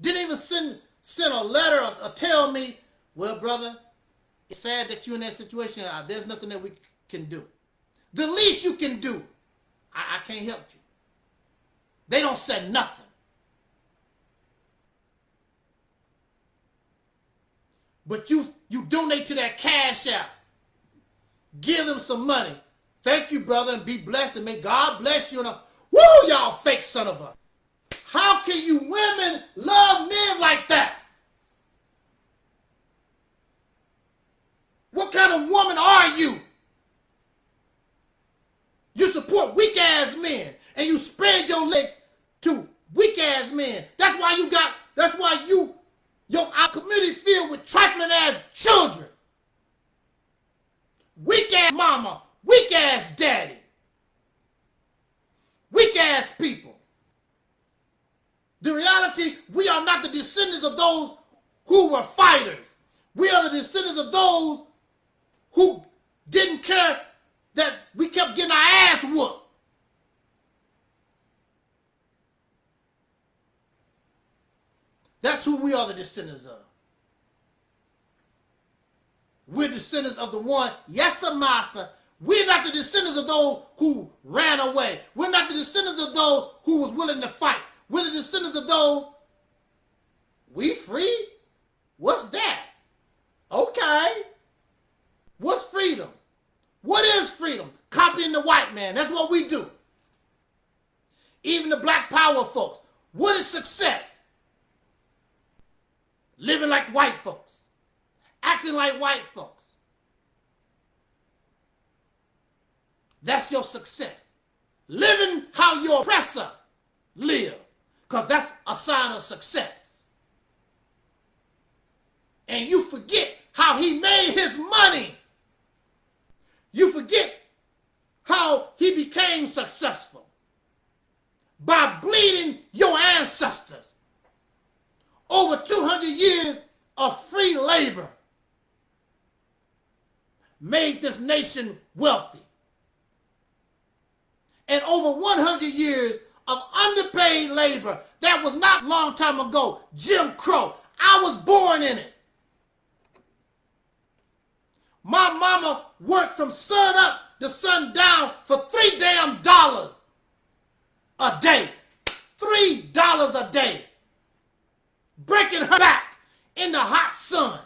Didn't even send a letter or tell me, well, brother, it's sad that you're in that situation. There's nothing that we can do. The least you can do, I can't help you. They don't say nothing. But you donate to that cash app. Give them some money. Thank you, brother, and be blessed, and may God bless you. And woo, y'all fake son of a. How can you women love men like that? What kind of woman are you? You support weak-ass men, and you spread your legs to weak-ass men. That's why our community filled with trifling-ass children. Weak-ass mama, weak-ass daddy. Weak-ass people. The reality, we are not the descendants of those who were fighters. We are the descendants of those who didn't care that we kept getting our ass whooped. That's who we are the descendants of. We're descendants of the one, yes, Amasa. We're not the descendants of those who ran away. We're not the descendants of those who was willing to fight. We're the descendants of those, we free? What's that? Okay. What's freedom? What is freedom? Copying the white man. That's what we do. Even the black power folks. What is success? Living like white folks. Acting like white folks. That's your success. Living how your oppressor live. Because that's a sign of success. And you forget how he made his money. You forget how he became successful. By bleeding your ancestors. Over 200 years of free labor made this nation wealthy. And over 100 years of underpaid labor. That was not long time ago. Jim Crow. I was born in it. My mama worked from sun up to sundown for $3 damn a day. $3 a day. Breaking her back in the hot sun.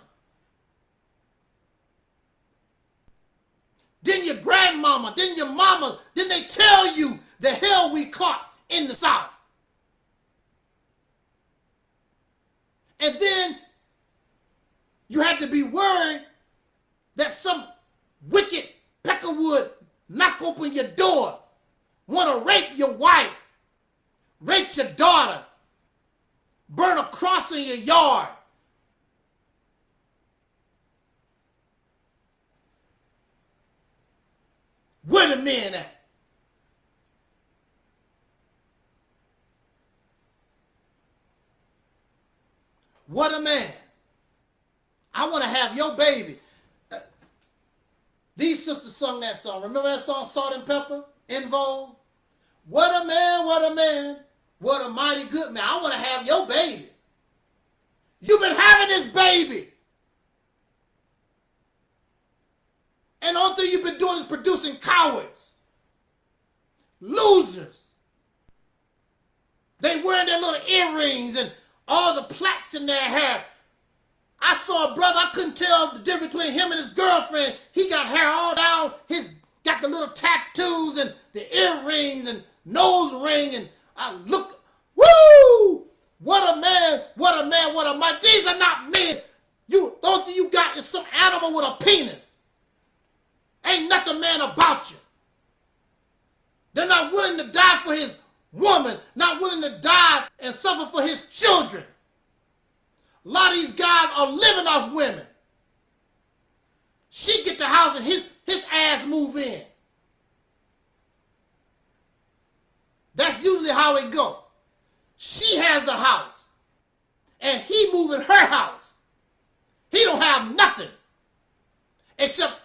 Then your grandmama, then your mama, then they tell you the hell we caught in the South. And then you had to be worried that some wicked Peckerwood knock open your door, want to rape your wife, rape your daughter, burn a cross in your yard. Where the men at? What a man. I want to have your baby. These sisters sung that song. Remember that song, Salt and Pepper? EnVogue? What a man, what a man. What a mighty good man. I want to have your baby. You've been having this baby. And the only thing you've been doing is producing cowards. Losers. They wearing their little earrings and all the plaits in their hair. I saw a brother, I couldn't tell the difference between him and his girlfriend. He got hair all down, got the little tattoos and the earrings and nose ring, and I look, woo! What a man, what a man, what a man. These are not men. The only thing you got is some animal with a penis. Ain't nothing man about you. They're not willing to die for his woman, not willing to die and suffer for his children. A lot of these guys are living off women. She get the house and his ass move in. That's usually how it go. She has the house and he moving her house. He don't have nothing except,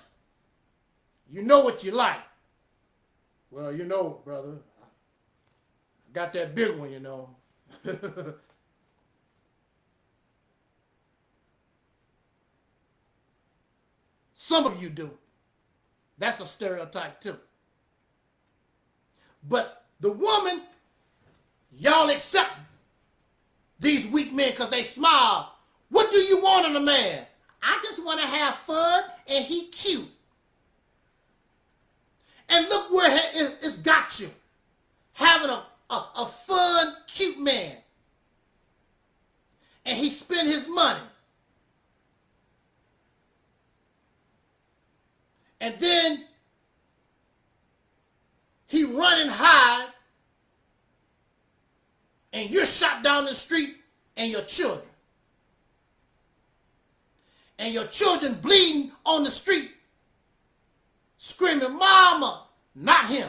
you know what you like. Well, you know, brother, I got that big one, you know. Some of you do. That's a stereotype too. But the woman, y'all accept these weak men because they smile. What do you want in a man? I just want to have fun and he cute. And look where it's got you. Having a fun, cute man. And he spend his money. And then he run and hide. And you're shot down the street and your children. And your children bleeding on the street. Screaming, mama, not him.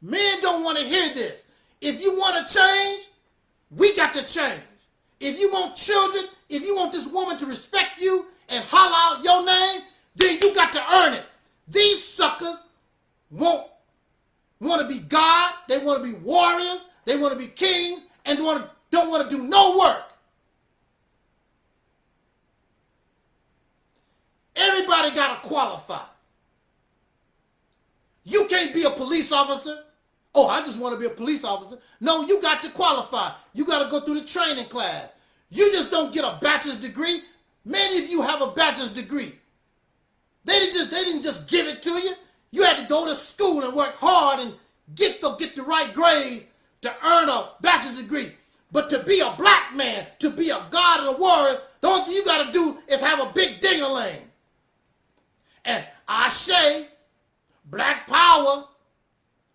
Men don't want to hear this. If you want to change, we got to change. If you want children, if you want this woman to respect you and holler out your name, then you got to earn it. These suckers want to be God. They want to be warriors. They want to be kings. and don't want to do no work. Everybody got to qualify. You can't be a police officer. Oh, I just want to be a police officer. No, you got to qualify. You got to go through the training class. You just don't get a bachelor's degree. Many of you have a bachelor's degree. They didn't just give it to you. You had to go to school and work hard and get the right grades to earn a bachelor's degree. But to be a black man, to be a god and a warrior, the only thing you got to do is have a big ding-a-ling. And Ashe, black power,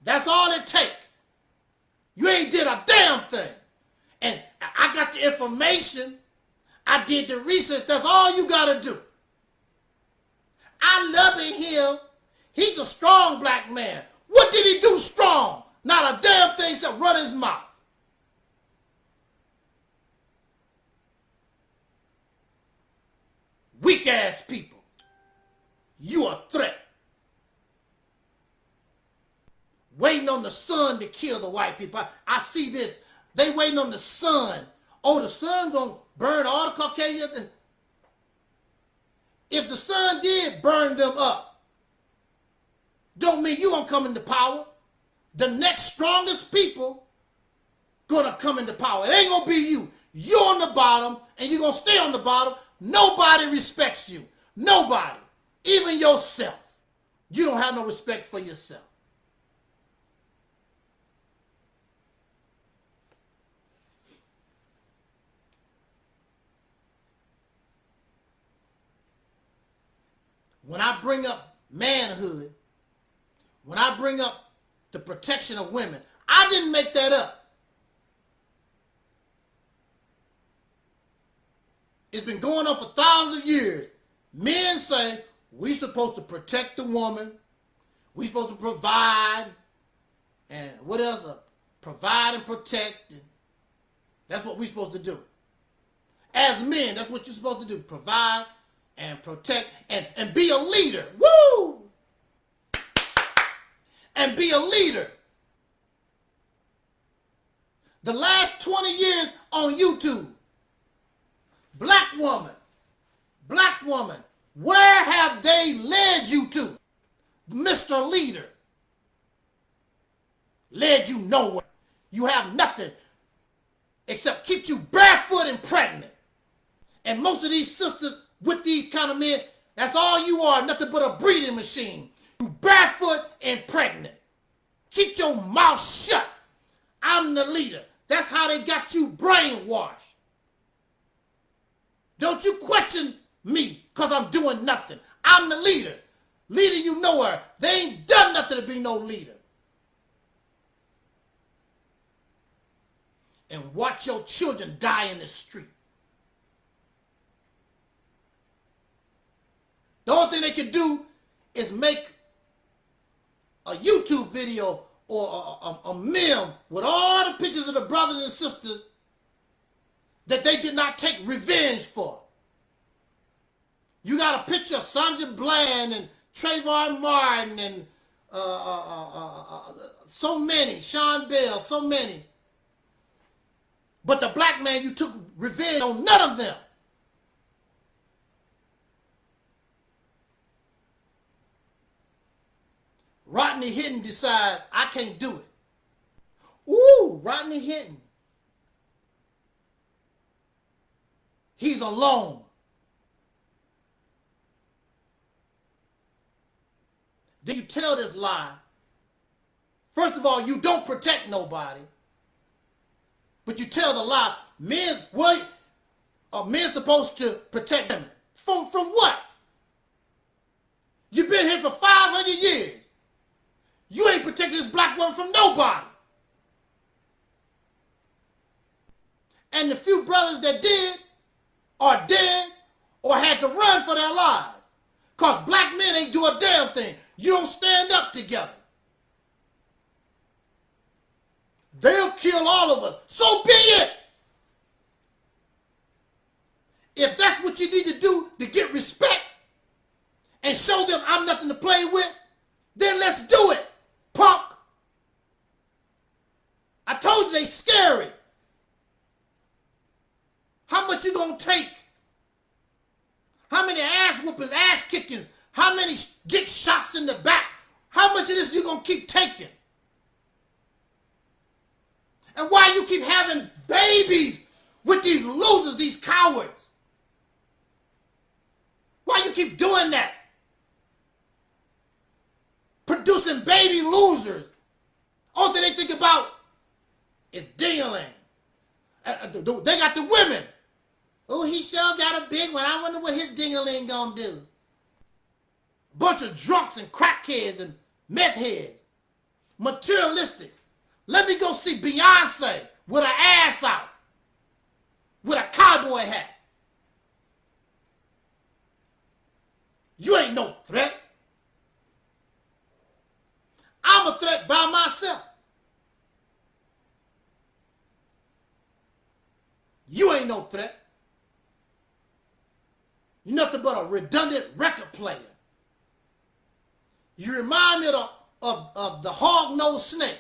that's all it take. You ain't did a damn thing. And I got the information. I did the research. That's all you got to do. I love him. He's a strong black man. What did he do strong? Not a damn thing except run his mouth. Weak ass people. You a threat. Waiting on the sun to kill the white people. I see this. They waiting on the sun. Oh, the sun gonna burn all the Caucasians. If the sun did burn them up, don't mean you gonna come into power. The next strongest people gonna come into power. It ain't gonna be you. You're on the bottom and you're gonna stay on the bottom. Nobody respects you. Nobody. Even yourself. You don't have no respect for yourself. When I bring up manhood, when I bring up the protection of women, I didn't make that up. It's been going on for thousands of years. Men say we're supposed to protect the woman. We're supposed to provide. And what else? Provide and protect. That's what we're supposed to do. As men, that's what you're supposed to do. Provide and protect and be a leader. Woo! And be a leader. The last 20 years on YouTube, black woman, where have they led you to? Mr. Leader. Led you nowhere. You have nothing except keep you barefoot and pregnant. And most of these sisters with these kind of men, that's all you are, nothing but a breeding machine. You barefoot and pregnant. Keep your mouth shut. I'm the leader. That's how they got you brainwashed. Don't you question me because I'm doing nothing. I'm the leader. Leader you know her. They ain't done nothing to be no leader. And watch your children die in the street. The only thing they can do is make a YouTube video or a meme with all the pictures of the brothers and sisters that they did not take revenge for. You got a picture of Sandra Bland and Trayvon Martin and so many, Sean Bell, so many. But the black man, you took revenge on none of them. Rodney Hinton decide I can't do it. Ooh, Rodney Hinton. He's alone. Then you tell this lie. First of all, you don't protect nobody. But you tell the lie. Men's supposed to protect women. From what? You've been here for 500 years. You ain't protected this black woman from nobody. And the few brothers that did are dead or had to run for their lives. Because black men ain't do a damn thing. You don't stand up together. They'll kill all of us. So be it. If that's what you need to do to get respect and show them I'm nothing to play with, then let's do it, punk. I told you they scary. much you gonna take? How many ass whoopings, ass kickings? How many get shots in the back? How much of this you gonna keep taking? And why you keep having babies with these losers, these cowards? Why you keep doing that? Producing baby losers. All thing they think about is ding-a-ling. They got the women. Oh, he sure got a big one. I wonder what his ding-a-ling gonna do. Bunch of drunks and crackheads and meth heads. Materialistic. Let me go see Beyonce with her ass out. With a cowboy hat. You ain't no threat. I'm a threat by myself. You ain't no threat. You're nothing but a redundant record player. You remind me of the hog-nosed snake.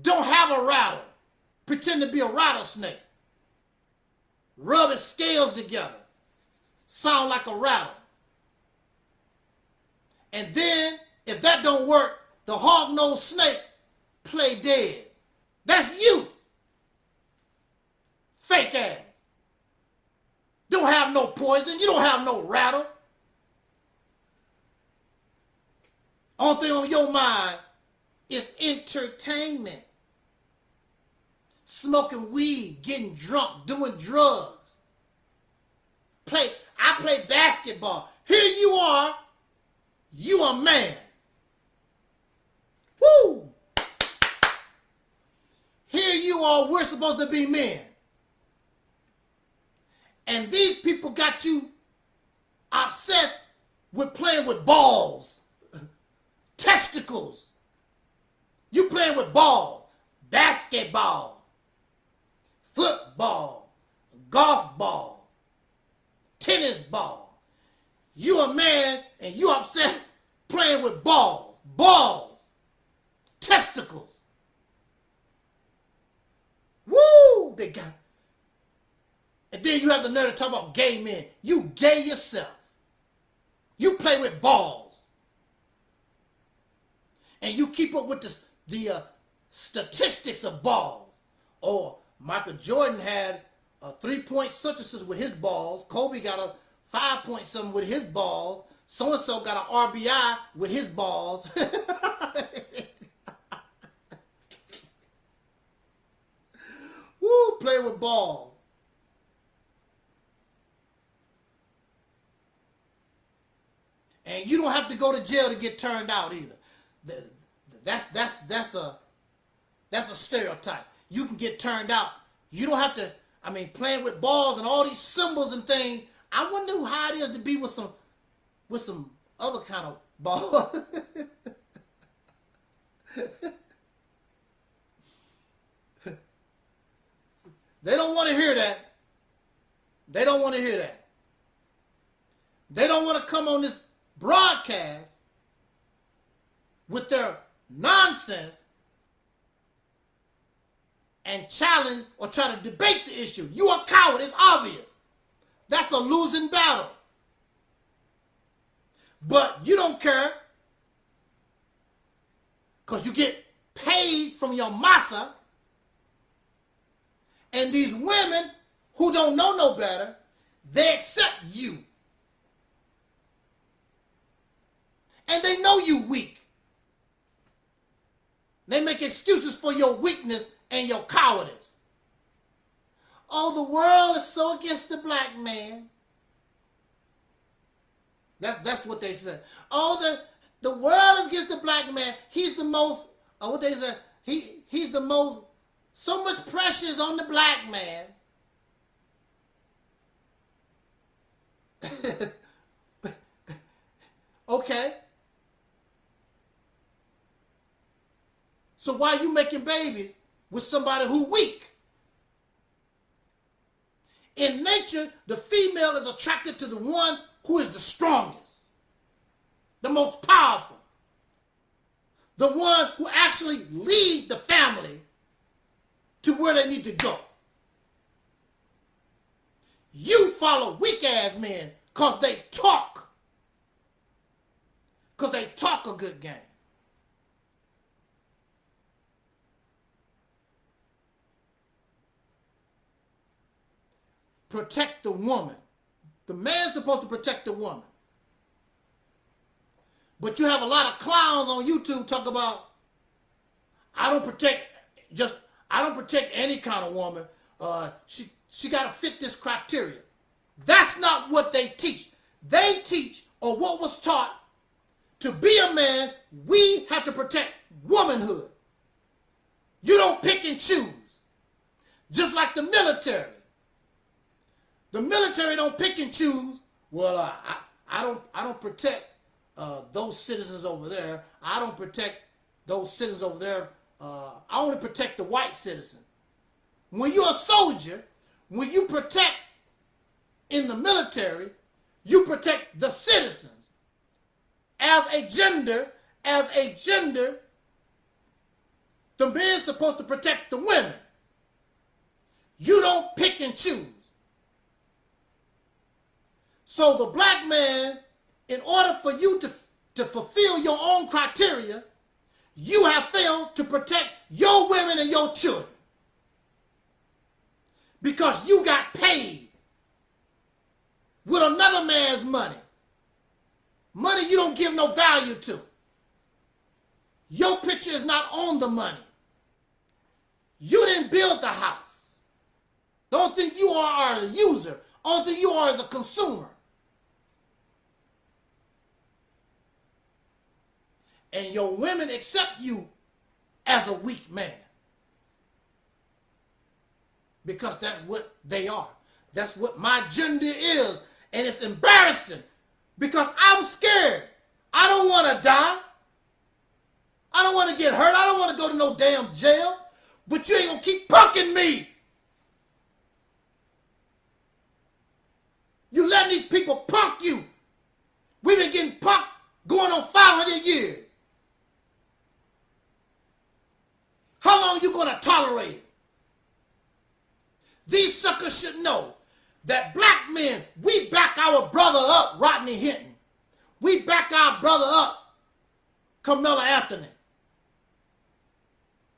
Don't have a rattle. Pretend to be a rattlesnake. Rub his scales together. Sound like a rattle. And then, if that don't work, the hog-nosed snake play dead. That's you. Fake ass. Don't have no poison. You don't have no rattle. Only thing on your mind is entertainment. Smoking weed, getting drunk, doing drugs. I play basketball. Here you are. You a man. Woo! Here you are. We're supposed to be men. And these people got you obsessed with playing with balls. Testicles. You playing with balls. Basketball. Football. Golf ball. Tennis ball. You a man and you upset playing with balls. Balls. Testicles. Woo! They got. And then you have the nerve to talk about gay men. You gay yourself. You play with balls. And you keep up with the statistics of balls. Or Michael Jordan had a 3-point such and such with his balls. Kobe got a 5-point something with his balls. So-and-so got an RBI with his balls. Woo, play with balls. And you don't have to go to jail to get turned out either. That's a stereotype. You can get turned out. You don't have to, playing with balls and all these symbols and things. I wonder how it is to be with some other kind of ball. They don't want to hear that. They don't want to hear that. They don't want to come on this broadcast with their nonsense and challenge or try to debate the issue. You are a coward. It's obvious. That's a losing battle. But you don't care because you get paid from your massa, and these women who don't know no better, they accept you. And they know you weak. They make excuses for your weakness and your cowardice. Oh, the world is so against the black man. That's what they say. Oh, the world is against the black man. He's the most, what they say, he's the most, so much pressure is on the black man. Okay. So why are you making babies with somebody who weak? In nature, the female is attracted to the one who is the strongest, the most powerful, the one who actually lead the family to where they need to go. You follow weak-ass men because they talk. Because they talk a good game. Protect the woman. The man's supposed to protect the woman. But you have a lot of clowns on YouTube talk about, I don't protect any kind of woman. She got to fit this criteria. That's not what they teach. They teach, or what was taught, to be a man, we have to protect womanhood. You don't pick and choose. Just like the military. The military don't pick and choose. Well, I don't protect those citizens over there. I don't protect those citizens over there. I only protect the white citizen. When you're a soldier, when you protect in the military, you protect the citizens. As a gender, the man's supposed to protect the women. You don't pick and choose. So the black man, in order for you to fulfill your own criteria, you have failed to protect your women and your children. Because you got paid with another man's money. Money you don't give no value to. Your picture is not on the money. You didn't build the house. Don't think you are a user. Only thing you are is a consumer. And your women accept you as a weak man. Because that's what they are. That's what my gender is. And it's embarrassing. Because I'm scared. I don't want to die. I don't want to get hurt. I don't want to go to no damn jail. But you ain't going to keep punking me. You letting these people punk you. We've been getting punked going on 500 years. How long you going to tolerate it? These suckers should know that black men, we back our brother up, Rodney Hinton. We back our brother up, Carmela Anthony.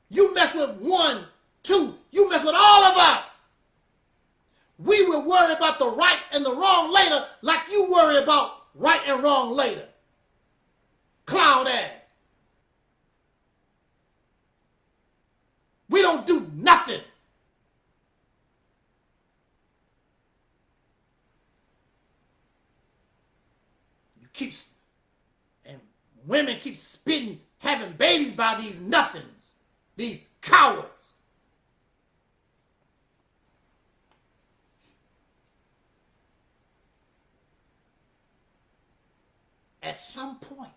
You mess with 1, 2, you mess with all of us. We will worry about the right and the wrong later like you worry about right and wrong later. Clown ass. We don't do nothing. And women keep spitting, having babies by these nothings, these cowards. At some point,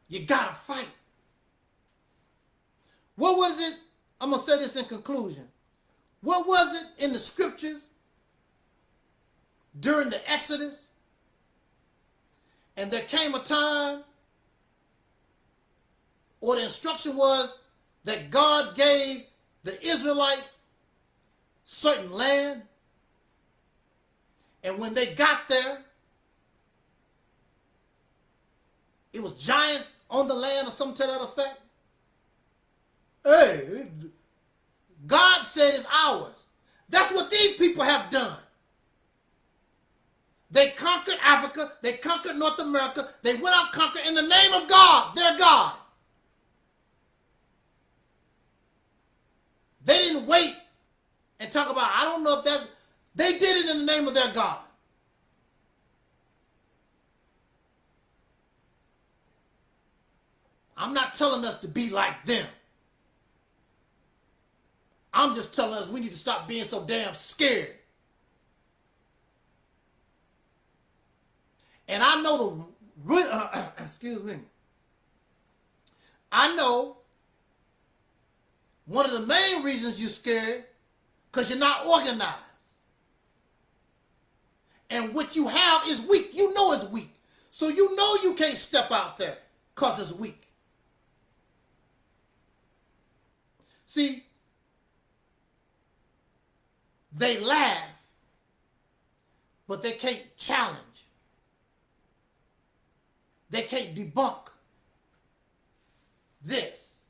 you gotta fight. What was it? I'm gonna say this in conclusion. What was it in the scriptures during the Exodus? And there came a time, or the instruction was that God gave the Israelites certain land. And when they got there, it was giants on the land or something to that effect. Hey, God said it's ours. That's what these people have done. They conquered Africa. They conquered North America. They went out conquering in the name of God, their God. They didn't wait and talk about, I don't know if that, they did it in the name of their God. I'm not telling us to be like them. I'm just telling us we need to stop being so damn scared. And I know excuse me. I know one of the main reasons you're scared because you're not organized. And what you have is weak. You know it's weak. So you know you can't step out there because it's weak. See, They laugh, but they can't challenge. They can't debunk this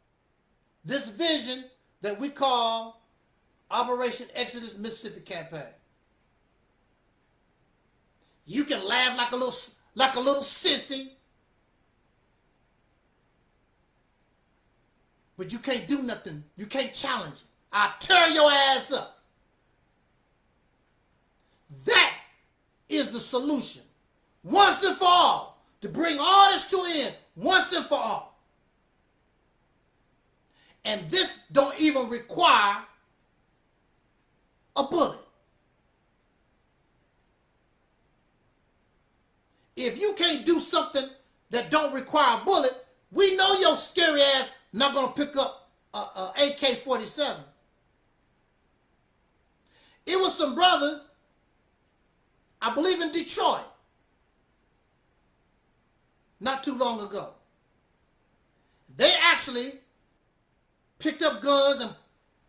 vision that we call Operation Exodus Mississippi Campaign. You can laugh like a little sissy, but you can't do nothing. You can't challenge it. I'll tear your ass up. That is the solution, once and for all, to bring all this to an end, once and for all. And this don't even require a bullet. If you can't do something that don't require a bullet, we know your scary ass not gonna pick up a AK-47. It was some brothers, I believe in Detroit, not too long ago. They actually picked up guns and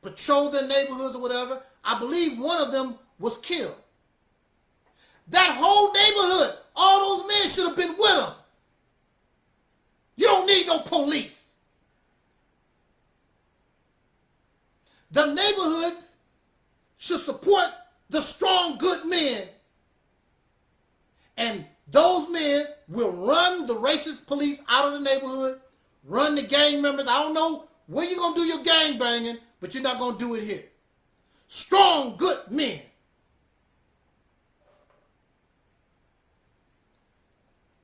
patrolled their neighborhoods or whatever. I believe one of them was killed. That whole neighborhood, all those men should have been with them. You don't need no police. The neighborhood should support the strong, good men. And those men will run the racist police out of the neighborhood, run the gang members. I don't know where you're going to do your gang banging, but you're not going to do it here. Strong, good men.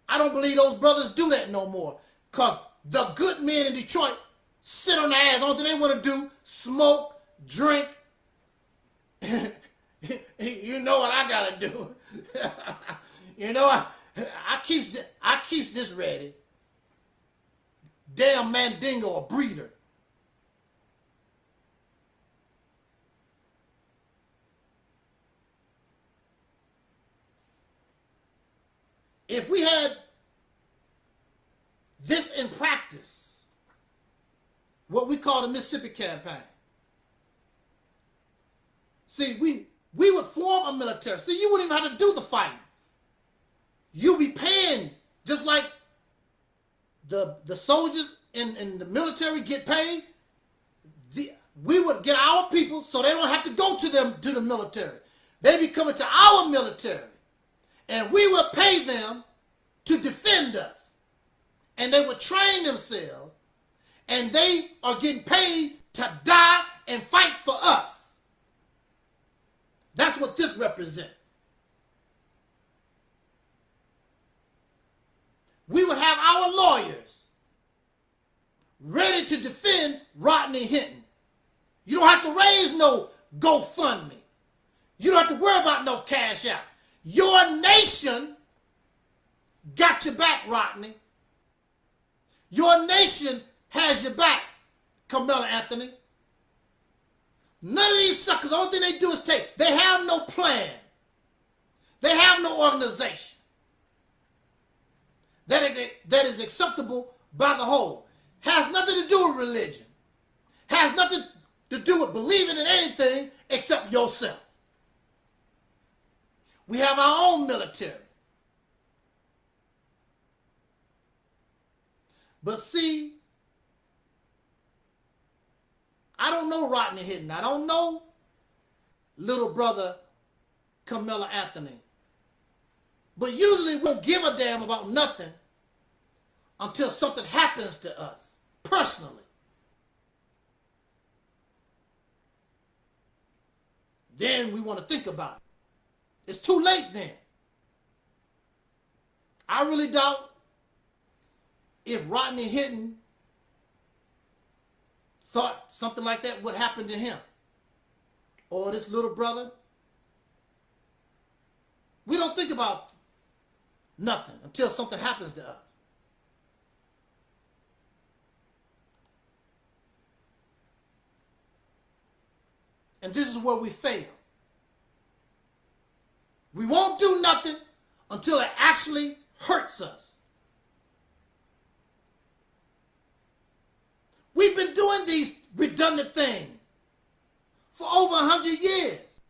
I don't believe those brothers do that no more, because the good men in Detroit sit on their ass. The only thing they want to do, smoke, drink. You know what I got to do. You know, I keeps this ready. Damn Mandingo, a breeder. If we had this in practice, what we call the Mississippi Campaign, see, we would form a military. See, you wouldn't even have to do the fighting. You'll be paying, just like the soldiers in the military get paid. We would get our people so they don't have to go to the military. They be coming to our military. And we will pay them to defend us. And they will train themselves. And they are getting paid to die and fight for us. That's what this represents. We would have our lawyers ready to defend Rodney Hinton. You don't have to raise no GoFundMe. You don't have to worry about no cash out. Your nation got your back, Rodney. Your nation has your back, Carmela Anthony. None of these suckers, the only thing they do is take. They have no plan. They have no organization that is acceptable by the whole. Has nothing to do with religion. Has nothing to do with believing in anything except yourself. We have our own military. But see, I don't know Rodney Hinton. I don't know little brother Carmela Anthony. But usually we don't give a damn about nothing until something happens to us, personally. Then we want to think about it. It's too late then. I really doubt if Rodney Hinton thought something like that would happen to him or this little brother. We don't think about nothing until something happens to us. And this is where we fail. We won't do nothing until it actually hurts us. We've been doing these redundant things for over 100 years.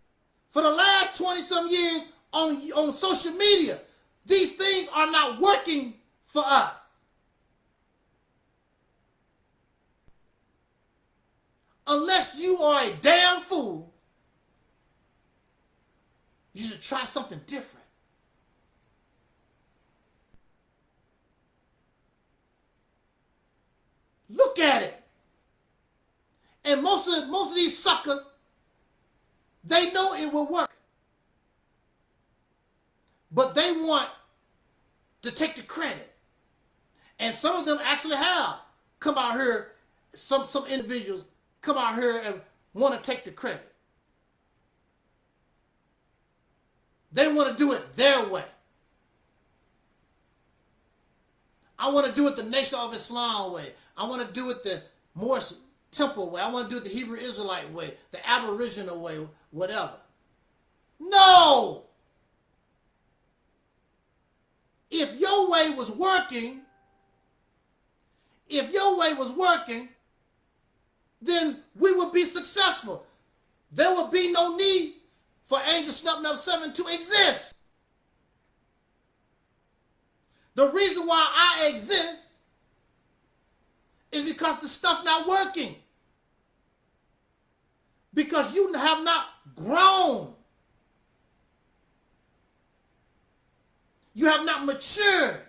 for the last 20-some years on social media. These things are not working for us. Unless you are a damn fool, you should try something different. Look at it. And most of these suckers, they know it will work. But they want to take the credit. And some of them actually have come out here, some individuals come out here and want to take the credit. They want to do it their way. I want to do it the Nation of Islam way. I want to do it the Morse Temple way. I want to do it the Hebrew Israelite way, the Aboriginal way, whatever. No! If your way was working, then we would be successful. There would be no need for Angel Snub Nub 7 to exist. The reason why I exist is because the stuff not working. Because you have not grown. You have not matured.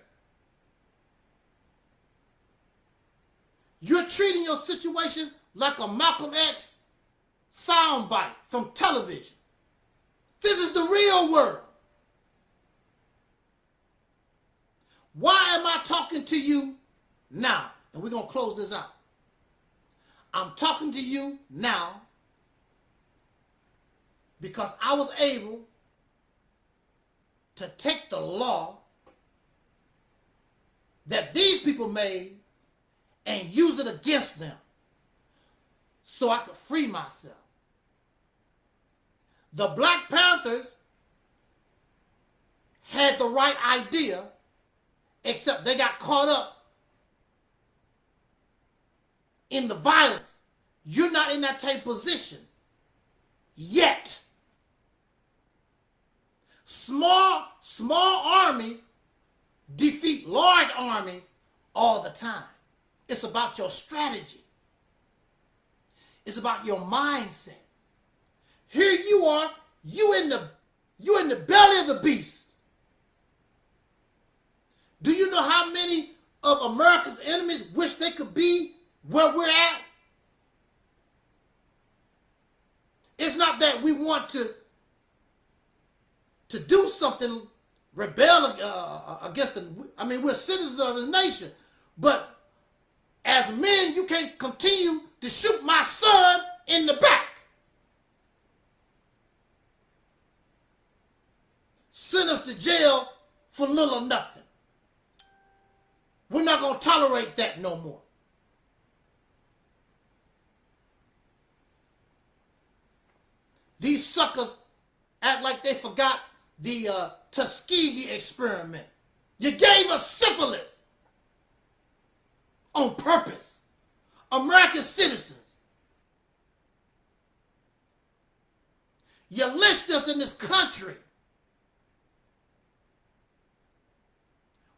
You're treating your situation like a Malcolm X soundbite from television. This is the real world. Why am I talking to you now? And we're going to close this out. I'm talking to you now because I was able to take the law that these people made and use it against them so I could free myself. The Black Panthers had the right idea, except they got caught up in the violence. You're not in that type of position yet. Small armies defeat large armies all the time. It's about your strategy. It's about your mindset. Here you are, you in the belly of the beast. Do you know how many of America's enemies wish they could be where we're at? It's not that we want to do something, rebel against we're citizens of the nation, but as men, you can't continue to shoot my son in the back. Send us to jail for little or nothing. We're not going to tolerate that no more. These suckers act like they forgot the Tuskegee experiment. You gave us syphilis on purpose. American citizens. You lynched us in this country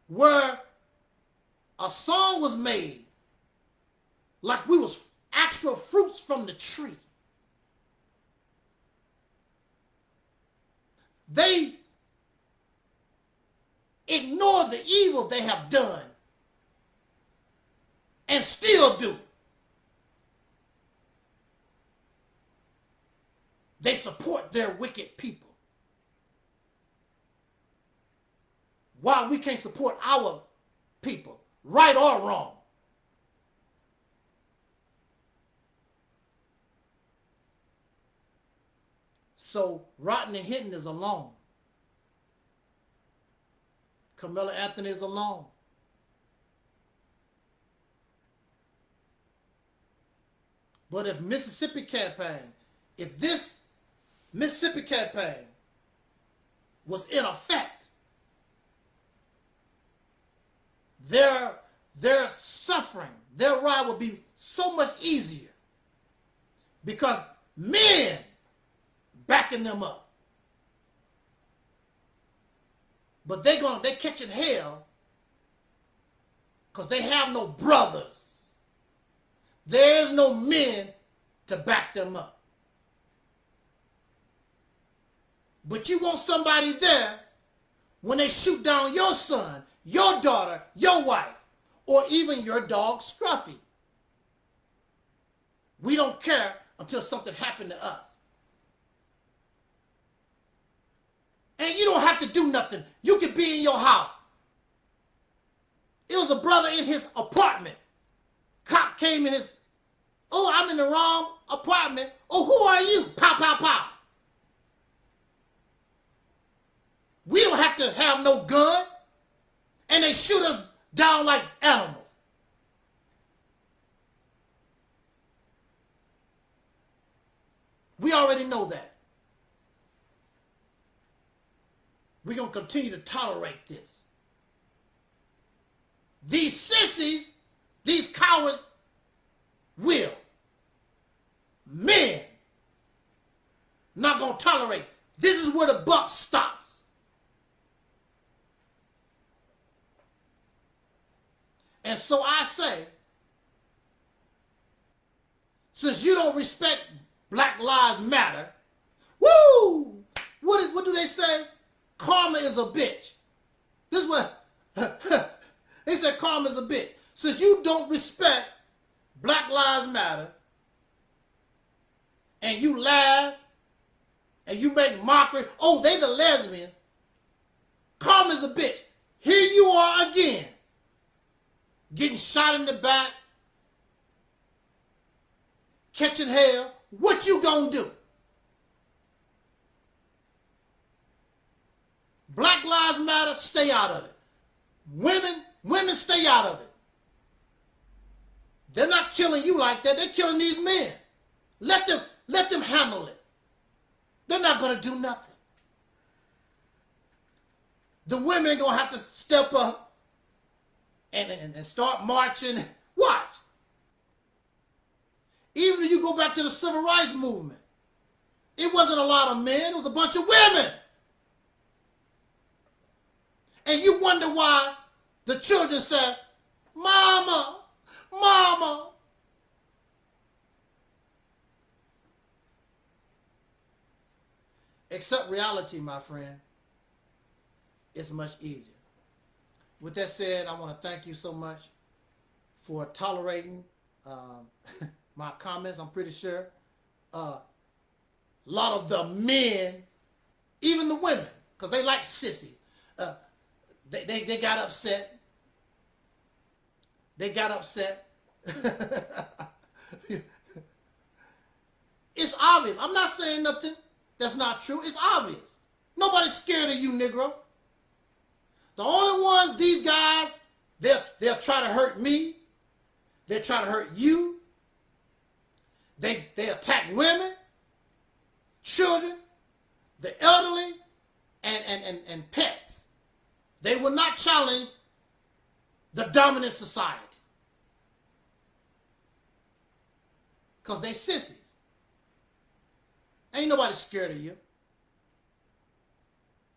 where a song was made like we was actual fruits from the tree. They ignore the evil they have done and still do. They support their wicked people. While we can't support our people, right or wrong. So Rodney Hinton is alone. Camilla Anthony is alone. But if Mississippi campaign, if this Mississippi campaign was in effect, their suffering, their ride would be so much easier because men backing them up. But they catching hell because they have no brothers. There is no men to back them up. But you want somebody there when they shoot down your son, your daughter, your wife, or even your dog Scruffy. We don't care until something happened to us. And you don't have to do nothing. You can be in your house. It was a brother in his apartment. Cop came in his, oh, I'm in the wrong apartment. Oh, who are you? Pow, pow, pow. We don't have to have no gun. And they shoot us down like animals. We already know that. We're going to continue to tolerate this. These sissies, these cowards will. Men not going to tolerate. This is where the buck stops. And so I say, since you don't respect Black Lives Matter, woo! What do they say? Karma is a bitch. This is what they said, karma is a bitch. Since you don't respect Black Lives Matter, and you laugh, and you make mockery, oh, they the lesbians, karma is a bitch. Here you are again, getting shot in the back, catching hell. What you gonna do? Black Lives Matter, stay out of it. Women stay out of it. They're not killing you like that. They're killing these men. Let them handle it. They're not gonna do nothing. The women gonna have to step up and start marching. Watch. Even if you go back to the civil rights movement, it wasn't a lot of men, it was a bunch of women. And you wonder why the children said, Mama, Mama. Accept reality, my friend. It's much easier. With that said, I want to thank you so much for tolerating my comments. I'm pretty sure a lot of the men, even the women, because they like sissies, they got upset. They got upset. It's obvious. I'm not saying nothing that's not true. It's obvious. Nobody's scared of you, Negro. The only ones, these guys, they'll try to hurt me. They'll try to hurt you. They attack women, children, the elderly, and pets. They will not challenge the dominant society. Because they sissies. Ain't nobody scared of you.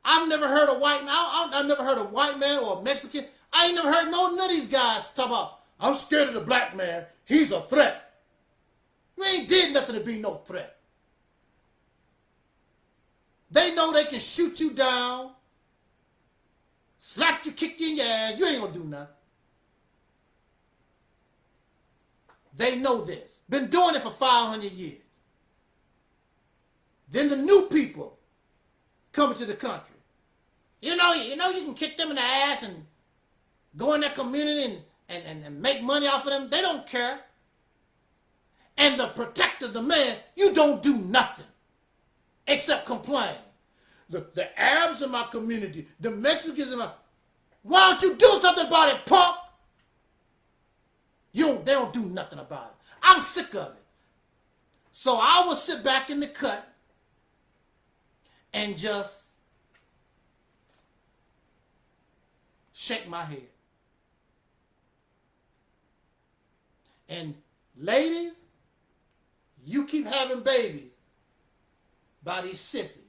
I've never heard a white man, I've never heard a white man or a Mexican, I ain't never heard none of these guys talk about, I'm scared of the black man, he's a threat. You ain't did nothing to be no threat. They know they can shoot you down, slap you, kick you in your ass, you ain't gonna do nothing. They know this. Been doing it for 500 years. Then the new people coming to the country. You know you can kick them in the ass and go in their community and make money off of them. They don't care. And the protector, the man, you don't do nothing except complain. The Arabs in my community, the Mexicans in my, why don't you do something about it, punk? They don't do nothing about it. I'm sick of it. So I will sit back in the cut and just shake my head. And ladies, you keep having babies by these sissies.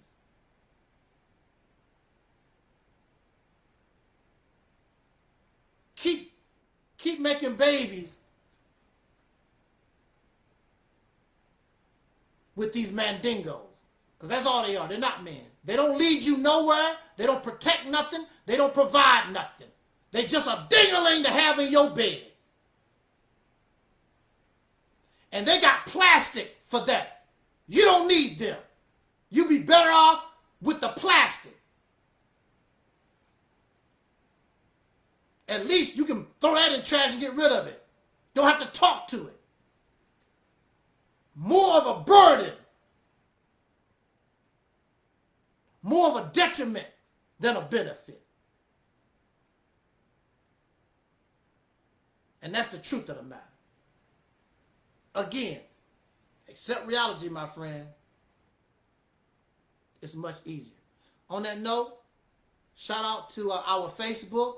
keep making babies with these mandingos. Because that's all they are. They're not men. They don't lead you nowhere. They don't protect nothing. They don't provide nothing. They just a ding-a-ling to have in your bed. And they got plastic for that. You don't need them. You be better off with the plastic. At least you can throw that in the trash and get rid of it. Don't have to talk to it. More of a burden. More of a detriment than a benefit. And that's the truth of the matter. Again, accept reality, my friend. It's much easier. On that note, shout out to our Facebook.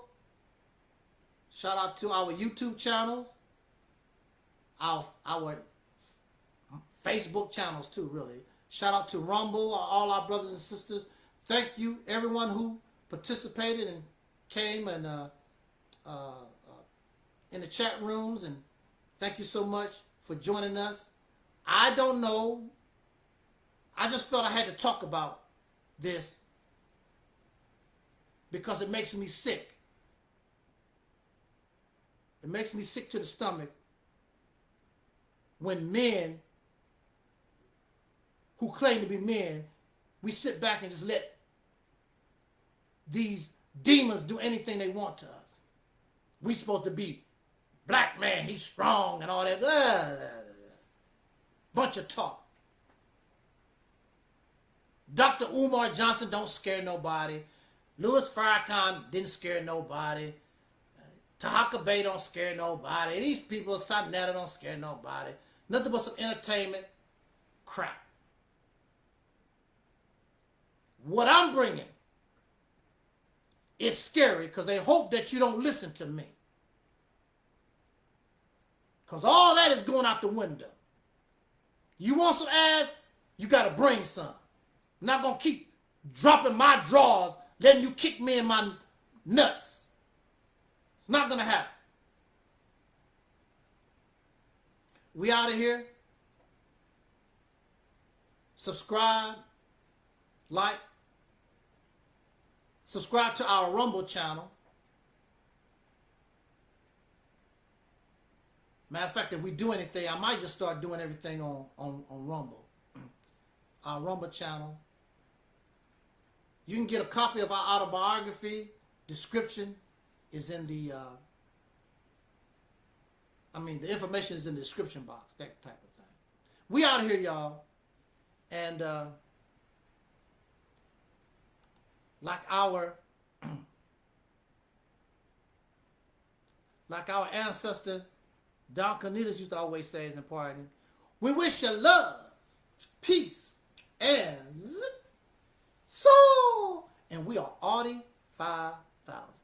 Shout out to our YouTube channels. Our Facebook channels too, really. Shout out to Rumble, all our brothers and sisters. Thank you, everyone who participated and came and in the chat rooms, and thank you so much for joining us. I don't know. I just felt I had to talk about this because it makes me sick. It makes me sick to the stomach when men who claim to be men, we sit back and just let these demons do anything they want to us. We supposed to be black man, he's strong and all that. Bunch of talk. Dr. Umar Johnson don't scare nobody. Louis Farrakhan didn't scare nobody. Tahaka Bay don't scare nobody. These people, Sanetta don't scare nobody. Nothing but some entertainment crap. What I'm bringing is scary because they hope that you don't listen to me. Because all that is going out the window. You want some ass, you got to bring some. I'm not going to keep dropping my drawers, letting you kick me in my nuts. It's not going to happen. We out of here. Subscribe, like, subscribe to our Rumble channel. Matter of fact, if we do anything, I might just start doing everything on Rumble. Our Rumble channel. You can get a copy of our autobiography. Description is in the, the information is in the description box, that type of thing. We out of here, y'all. And like our ancestor Don Cornelius used to always say as in parting, we wish you love, peace, and soul. And we are Audi 5000.